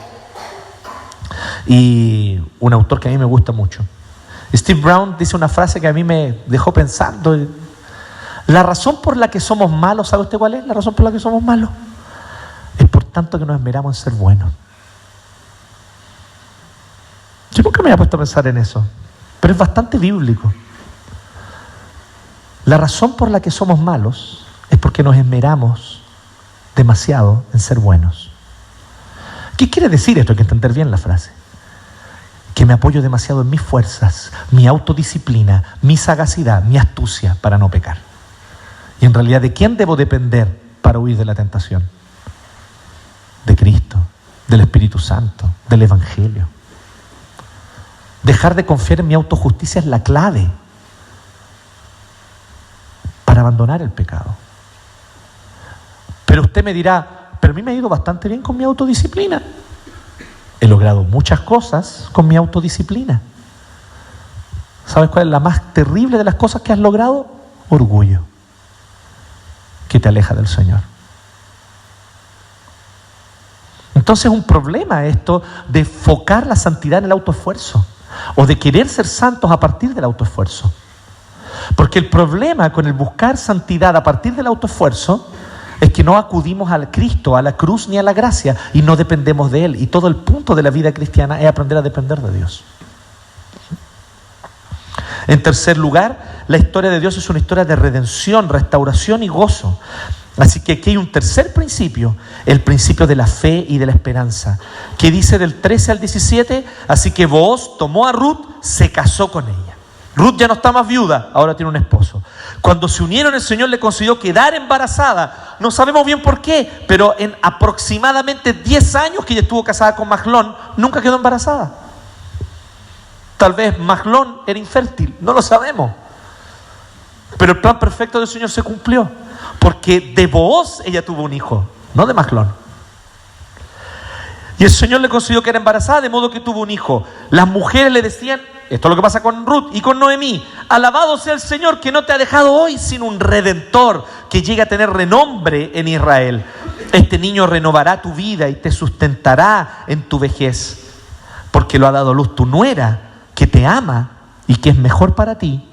y un autor que a mí me gusta mucho, Steve Brown dice una frase que a mí me dejó pensando. La razón por la que somos malos, ¿sabe usted cuál es? La razón por la que somos malos es por tanto que nos esmeramos en ser buenos. Yo nunca me había puesto a pensar en eso, pero es bastante bíblico. La razón por la que somos malos es porque nos esmeramos demasiado en ser buenos. ¿Qué quiere decir esto? Hay que entender bien la frase. Que me apoyo demasiado en mis fuerzas, mi autodisciplina, mi sagacidad, mi astucia para no pecar. Y en realidad, ¿de quién debo depender para huir de la tentación? De Cristo, del Espíritu Santo, del Evangelio. Dejar de confiar en mi autojusticia es la clave para abandonar el pecado. Pero usted me dirá, pero a mí me ha ido bastante bien con mi autodisciplina. He logrado muchas cosas con mi autodisciplina. ¿Sabes cuál es la más terrible de las cosas que has logrado? Orgullo, que te aleja del Señor. Entonces es un problema esto de enfocar la santidad en el autoesfuerzo o de querer ser santos a partir del autoesfuerzo. Porque el problema con el buscar santidad a partir del autoesfuerzo es que no acudimos al Cristo, a la cruz ni a la gracia y no dependemos de Él. Y todo el punto de la vida cristiana es aprender a depender de Dios. En tercer lugar, la historia de Dios es una historia de redención, restauración y gozo. Así que aquí hay un tercer principio, el principio de la fe y de la esperanza, que dice del 13 al 17, así que Booz tomó a Ruth, se casó con ella. Ruth ya no está más viuda, ahora tiene un esposo. Cuando se unieron, el Señor le concedió quedar embarazada. No sabemos bien por qué, pero en aproximadamente 10 años que ella estuvo casada con Mahlón, nunca quedó embarazada. Tal vez Mahlón era infértil, no lo sabemos. Pero el plan perfecto del Señor se cumplió, porque de Booz ella tuvo un hijo, no de Mahlón. Y el Señor le concedió que era embarazada, de modo que tuvo un hijo. Las mujeres le decían, esto es lo que pasa con Ruth y con Noemí: alabado sea el Señor que no te ha dejado hoy sin un redentor que llegue a tener renombre en Israel. Este niño renovará tu vida y te sustentará en tu vejez, porque lo ha dado a luz tu nuera, que te ama y que es mejor para ti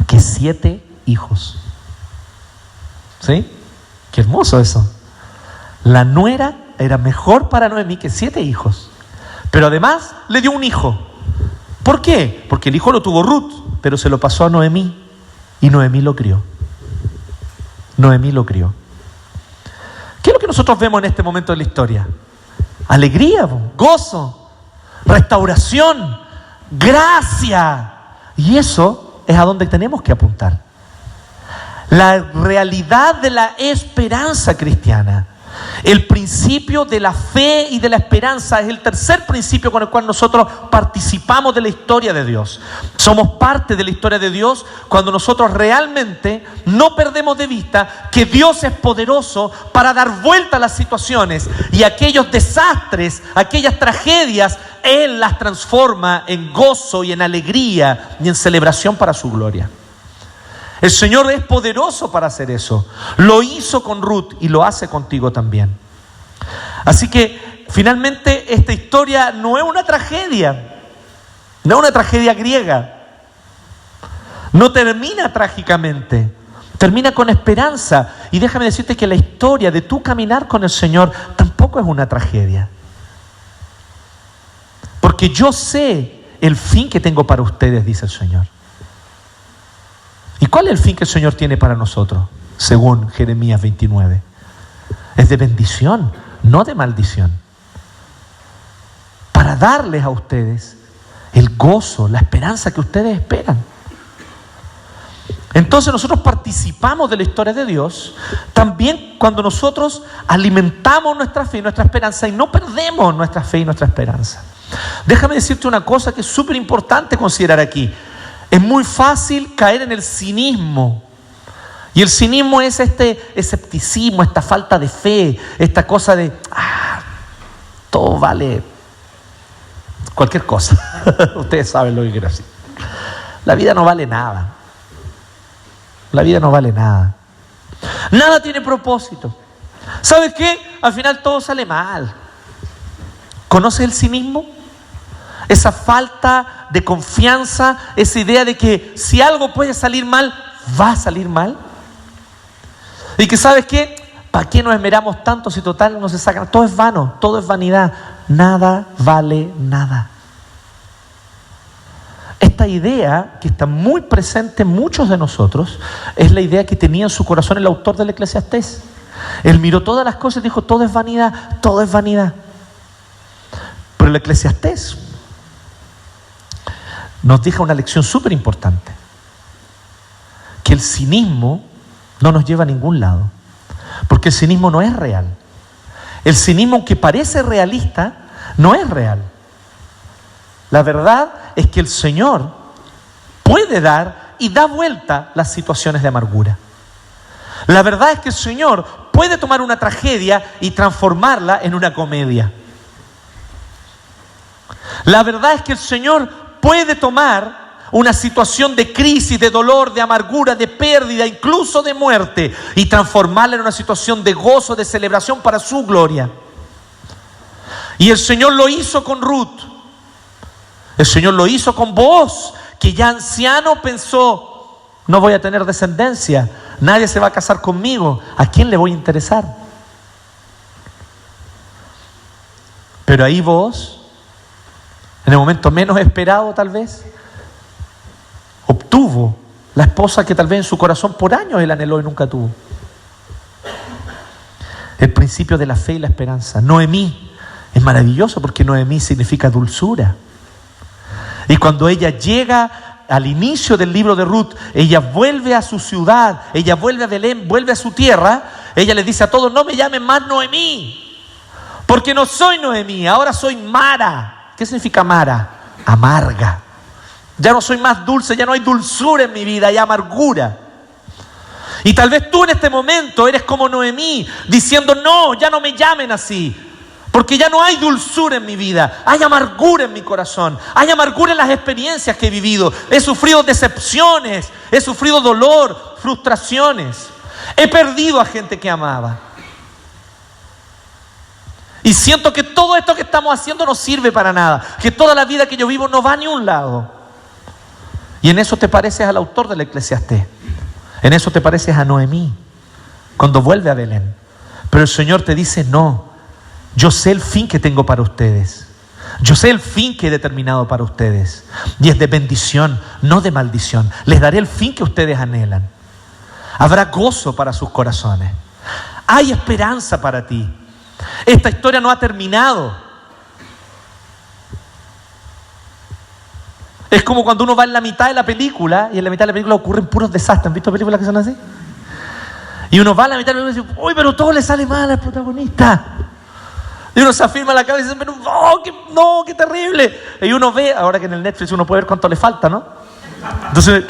que 7 hijos. ¿Sí? Qué hermoso eso. La nuera era mejor para Noemí que 7 hijos, pero además le dio un hijo. ¿Por qué? Porque el hijo lo tuvo Ruth, pero se lo pasó a Noemí y Noemí lo crió. Noemí lo crió. ¿Qué es lo que nosotros vemos en este momento de la historia? Alegría, gozo, restauración, gracia. Y eso es a donde tenemos que apuntar. La realidad de la esperanza cristiana. El principio de la fe y de la esperanza es el tercer principio con el cual nosotros participamos de la historia de Dios. Somos parte de la historia de Dios cuando nosotros realmente no perdemos de vista que Dios es poderoso para dar vuelta a las situaciones y aquellos desastres, aquellas tragedias, Él las transforma en gozo y en alegría y en celebración para su gloria. El Señor es poderoso para hacer eso. Lo hizo con Ruth y lo hace contigo también. Así que finalmente esta historia no es una tragedia. No es una tragedia griega. No termina trágicamente. Termina con esperanza. Y déjame decirte que la historia de tu caminar con el Señor tampoco es una tragedia. Porque yo sé el fin que tengo para ustedes, dice el Señor. ¿Y cuál es el fin que el Señor tiene para nosotros? Según Jeremías 29. Es de bendición, no de maldición. Para darles a ustedes el gozo, la esperanza que ustedes esperan. Entonces nosotros participamos de la historia de Dios también cuando nosotros alimentamos nuestra fe y nuestra esperanza y no perdemos nuestra fe y nuestra esperanza. Déjame decirte una cosa que es súper importante considerar aquí. Es muy fácil caer en el cinismo. Y el cinismo es este escepticismo, esta falta de fe, esta cosa de, todo vale cualquier cosa. Ustedes saben lo que quiero decir. La vida no vale nada. La vida no vale nada. Nada tiene propósito. ¿Sabes qué? Al final todo sale mal. ¿Conoces el cinismo? Esa falta de confianza, esa idea de que si algo puede salir mal, va a salir mal. Y que ¿sabes qué? ¿Para qué nos esmeramos tanto si total no se sacan? Todo es vano, todo es vanidad. Nada vale nada. Esta idea que está muy presente en muchos de nosotros es la idea que tenía en su corazón el autor del Eclesiastés. Él miró todas las cosas y dijo, todo es vanidad, todo es vanidad. Pero el Eclesiastés nos deja una lección súper importante. Que el cinismo no nos lleva a ningún lado. Porque el cinismo no es real. El cinismo, aunque parece realista, no es real. La verdad es que el Señor puede dar y da vuelta las situaciones de amargura. La verdad es que el Señor puede tomar una tragedia y transformarla en una comedia. La verdad es que el Señor puede tomar una situación de crisis, de dolor, de amargura, de pérdida, incluso de muerte, y transformarla en una situación de gozo, de celebración para su gloria. Y el Señor lo hizo con Ruth. El Señor lo hizo con Booz, que ya anciano pensó, no voy a tener descendencia, nadie se va a casar conmigo, ¿a quién le voy a interesar? Pero ahí Booz, en el momento menos esperado tal vez, obtuvo la esposa que tal vez en su corazón por años él anheló y nunca tuvo. El principio de la fe y la esperanza. Noemí es maravilloso porque Noemí significa dulzura. Y cuando ella llega al inicio del libro de Ruth, ella vuelve a su ciudad, ella vuelve a Belén, vuelve a su tierra, ella le dice a todos, no me llamen más Noemí, porque no soy Noemí, ahora soy Mara. ¿Qué significa Mara? Amarga. Ya no soy más dulce, ya no hay dulzura en mi vida, hay amargura. Y tal vez tú en este momento eres como Noemí, diciendo, no, ya no me llamen así, porque ya no hay dulzura en mi vida, hay amargura en mi corazón, hay amargura en las experiencias que he vivido, he sufrido decepciones, he sufrido dolor, frustraciones, he perdido a gente que amaba. Y siento que todo esto que estamos haciendo no sirve para nada, que toda la vida que yo vivo no va a ni un lado. Y en eso te pareces al autor del Eclesiastés. En eso te pareces a Noemí, cuando vuelve a Belén. Pero el Señor te dice, no, yo sé el fin que tengo para ustedes. Yo sé el fin que he determinado para ustedes. Y es de bendición, no de maldición. Les daré el fin que ustedes anhelan. Habrá gozo para sus corazones. Hay esperanza para ti. Esta historia no ha terminado. Es como cuando uno va en la mitad de la película y en la mitad de la película ocurren puros desastres. ¿Han visto películas que son así? Y uno va a la mitad de la película y dice, uy, pero todo le sale mal al protagonista. Y uno se afirma la cabeza y dice, pero no, qué terrible. Y uno ve, ahora que en el Netflix uno puede ver cuánto le falta, ¿no? Entonces,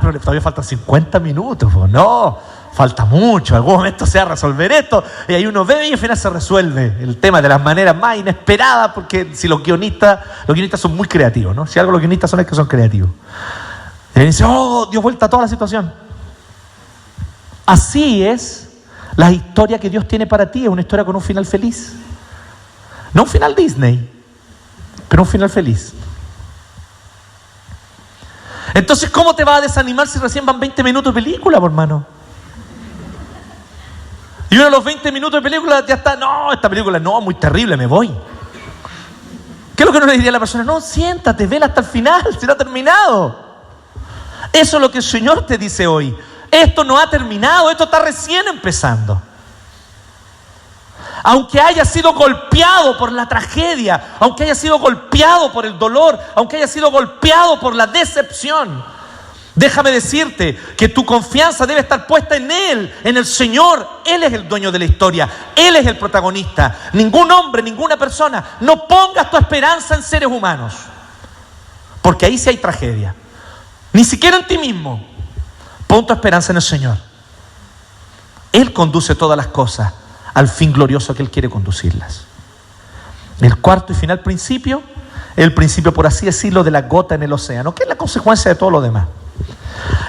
pero todavía faltan 50 minutos. Pues no, falta mucho, en algún momento se va a resolver esto. Y ahí uno ve y al final se resuelve el tema de las maneras más inesperadas, porque si los guionistas son muy creativos, ¿no? Si algo los guionistas son es que son creativos. Y dice, dio vuelta a toda la situación. Así es la historia que Dios tiene para ti, es una historia con un final feliz. No un final Disney, pero un final feliz. Entonces, ¿cómo te vas a desanimar si recién van 20 minutos de película, por hermano? Y uno a los 20 minutos de película ya está, no, esta película no, muy terrible, me voy. ¿Qué es lo que uno le diría a la persona? No, siéntate, vela hasta el final, se ha terminado. Eso es lo que el Señor te dice hoy. Esto no ha terminado, esto está recién empezando. Aunque haya sido golpeado por la tragedia, aunque haya sido golpeado por el dolor, aunque haya sido golpeado por la decepción, déjame decirte que tu confianza debe estar puesta en Él, en el Señor. Él es el dueño de la historia, Él es el protagonista. Ningún hombre, ninguna persona. No pongas tu esperanza en seres humanos, porque ahí sí hay tragedia. Ni siquiera en ti mismo. Pon tu esperanza en el Señor. Él conduce todas las cosas al fin glorioso que Él quiere conducirlas. El cuarto y final principio, el principio, por así decirlo, de la gota en el océano, que es la consecuencia de todo lo demás.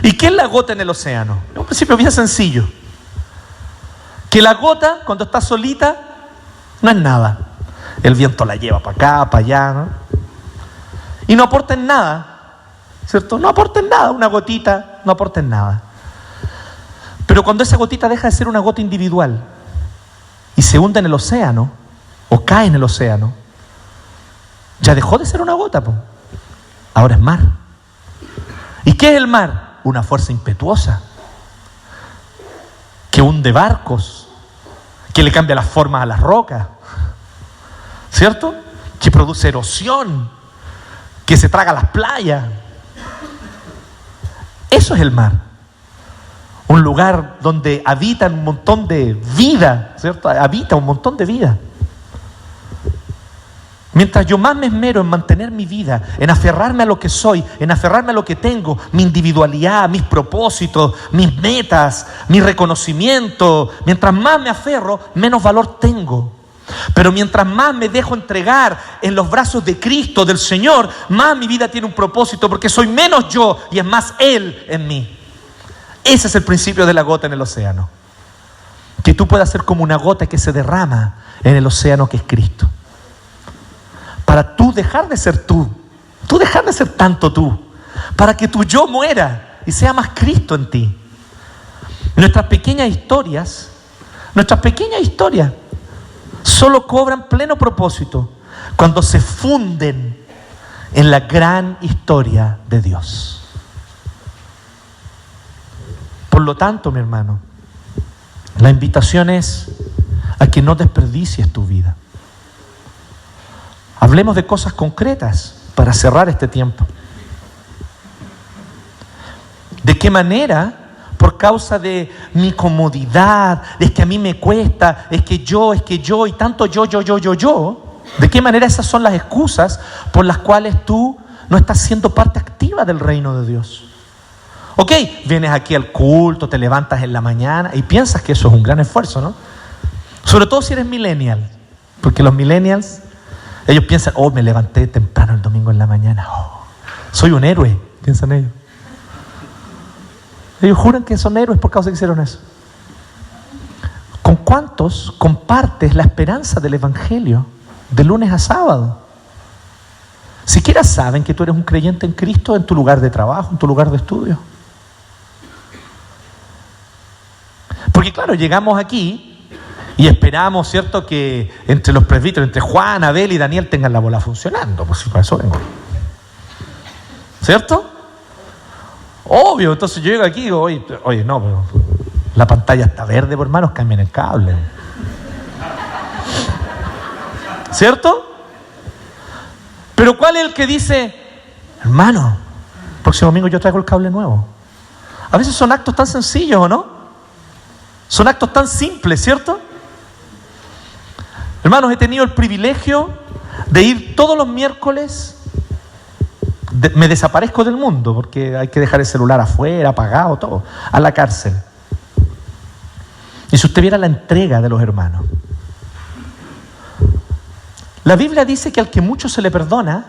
¿Y qué es la gota en el océano? Es un principio bien sencillo. Que la gota, cuando está solita, no es nada. El viento la lleva para acá, para allá, ¿no? Y no aporta en nada, ¿cierto? No aporta en nada, una gotita no aporta en nada. Pero cuando esa gotita deja de ser una gota individual y se hunde en el océano, o cae en el océano, ya dejó de ser una gota, po. Ahora es mar. ¿Y qué es el mar? Una fuerza impetuosa que hunde barcos, que le cambia las formas a las rocas, ¿cierto? Que produce erosión, que se traga las playas. Eso es el mar. Un lugar donde habita un montón de vida, ¿cierto? Habita un montón de vida. Mientras yo más me esmero en mantener mi vida, en aferrarme a lo que soy, en aferrarme a lo que tengo, mi individualidad, mis propósitos, mis metas, mi reconocimiento, mientras más me aferro, menos valor tengo. Pero mientras más me dejo entregar en los brazos de Cristo, del Señor, más mi vida tiene un propósito, porque soy menos yo y es más Él en mí. Ese es el principio de la gota en el océano. Que tú puedas ser como una gota que se derrama en el océano que es Cristo. Para tú dejar de ser tú dejar de ser tanto tú, para que tu yo muera y sea más Cristo en ti. Nuestras pequeñas historias solo cobran pleno propósito cuando se funden en la gran historia de Dios. Por lo tanto, mi hermano, la invitación es a que no desperdicies tu vida. Hablemos de cosas concretas para cerrar este tiempo. ¿De qué manera? Por causa de mi comodidad, es que a mí me cuesta, es que yo, y tanto yo. ¿De qué manera esas son las excusas por las cuales tú no estás siendo parte activa del reino de Dios? Ok, vienes aquí al culto, te levantas en la mañana y piensas que eso es un gran esfuerzo, ¿no? Sobre todo si eres millennial, porque los millennials, ellos piensan, oh, me levanté temprano el domingo en la mañana, oh, soy un héroe, piensan ellos. Ellos juran que son héroes por causa de que hicieron eso. ¿Con cuántos compartes la esperanza del Evangelio de lunes a sábado? Siquiera saben que tú eres un creyente en Cristo en tu lugar de trabajo, en tu lugar de estudio. Porque claro, llegamos aquí y esperamos, ¿cierto?, que entre los presbíteros, entre Juan, Abel y Daniel tengan la bola funcionando. Pues si para eso vengo. ¿Cierto? Obvio, entonces yo llego aquí y digo, oye, no, pero la pantalla está verde, por hermanos, cambien el cable. ¿Cierto? Pero ¿cuál es el que dice, hermano, próximo domingo yo traigo el cable nuevo? A veces son actos tan sencillos, ¿o no? Son actos tan simples, ¿cierto? Hermanos, he tenido el privilegio de ir todos los miércoles. Me desaparezco del mundo porque hay que dejar el celular afuera, apagado, todo, a la cárcel. Y si usted viera la entrega de los hermanos, la Biblia dice que al que mucho se le perdona,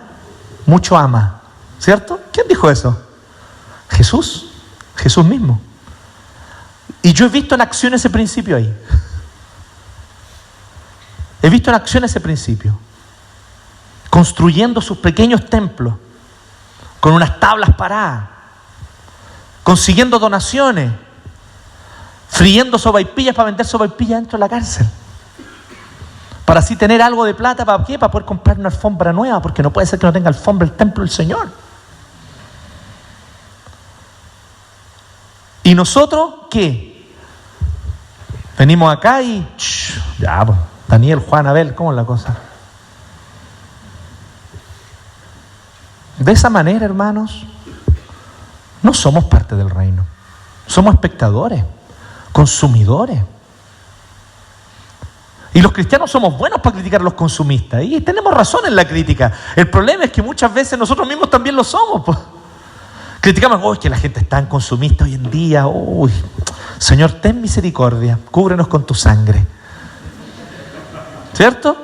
mucho ama, ¿cierto? ¿Quién dijo eso? Jesús mismo. Y yo he visto en acción ese principio ahí. He visto en acción ese principio, construyendo sus pequeños templos con unas tablas paradas, consiguiendo donaciones, friendo sopaipillas para vender sopaipillas dentro de la cárcel, para así tener algo de plata. ¿Para qué? Para poder comprar una alfombra nueva, porque no puede ser que no tenga alfombra el templo del Señor. ¿Y nosotros qué? Venimos acá y ya, pues, Daniel, Juan, Abel, ¿cómo es la cosa? De esa manera, hermanos, no somos parte del reino. Somos espectadores, consumidores. Y los cristianos somos buenos para criticar a los consumistas. Y tenemos razón en la crítica. El problema es que muchas veces nosotros mismos también lo somos, pues. Criticamos, uy, que la gente es tan consumista hoy en día. Uy, Señor, ten misericordia, cúbrenos con tu sangre. ¿Cierto?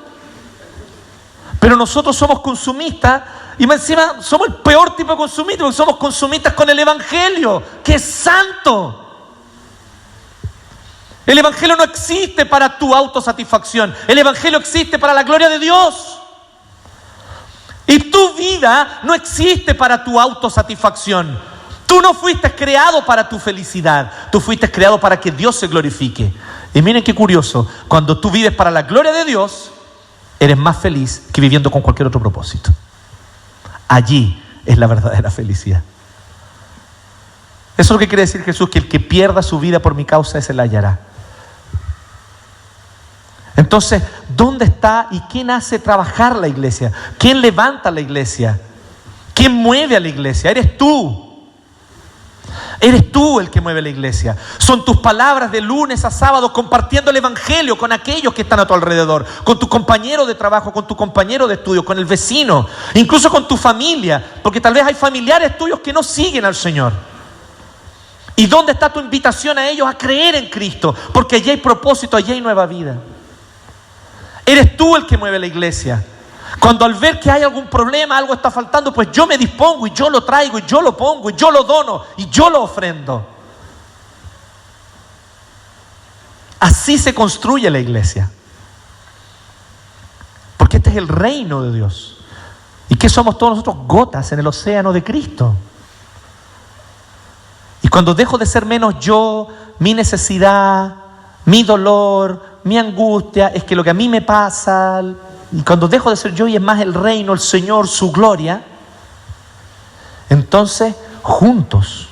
Pero nosotros somos consumistas y más encima somos el peor tipo de consumista, porque somos consumistas con el Evangelio, que es santo. El Evangelio no existe para tu autosatisfacción. El Evangelio existe para la gloria de Dios. Y tu vida no existe para tu autosatisfacción. Tú no fuiste creado para tu felicidad, tú fuiste creado para que Dios se glorifique. Y miren qué curioso, cuando tú vives para la gloria de Dios, eres más feliz que viviendo con cualquier otro propósito. Allí es la verdadera felicidad. Eso es lo que quiere decir Jesús, que el que pierda su vida por mi causa, ese la hallará. Entonces, ¿dónde está y quién hace trabajar la iglesia? ¿Quién levanta la iglesia? ¿Quién mueve a la iglesia? Eres tú. Eres tú el que mueve la iglesia. Son tus palabras de lunes a sábado compartiendo el evangelio con aquellos que están a tu alrededor, con tu compañero de trabajo, con tu compañero de estudio, con el vecino, incluso con tu familia, porque tal vez hay familiares tuyos que no siguen al Señor. ¿Y dónde está tu invitación a ellos a creer en Cristo? Porque allí hay propósito, allí hay nueva vida. Eres tú el que mueve la iglesia. Cuando al ver que hay algún problema, algo está faltando, pues yo me dispongo y yo lo traigo y yo lo pongo y yo lo dono y yo lo ofrendo. Así se construye la iglesia. Porque este es el reino de Dios. ¿Y qué somos todos nosotros? Gotas en el océano de Cristo. Y cuando dejo de ser menos yo, mi necesidad, mi dolor, mi angustia, es que lo que a mí me pasa, y cuando dejo de ser yo y es más el reino, el Señor, su gloria, entonces juntos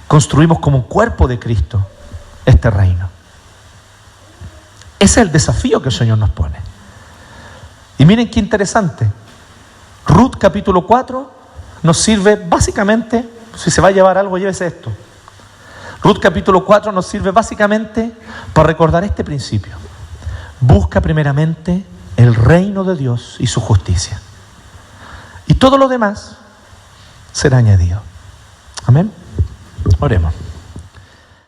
construimos como un cuerpo de Cristo este reino. Ese es el desafío que el Señor nos pone. Y miren qué interesante. Ruth capítulo 4 nos sirve básicamente, si se va a llevar algo, llévese esto. Ruth capítulo 4 nos sirve básicamente para recordar este principio. Busca primeramente el reino de Dios y su justicia. Y todo lo demás será añadido. Amén. Oremos.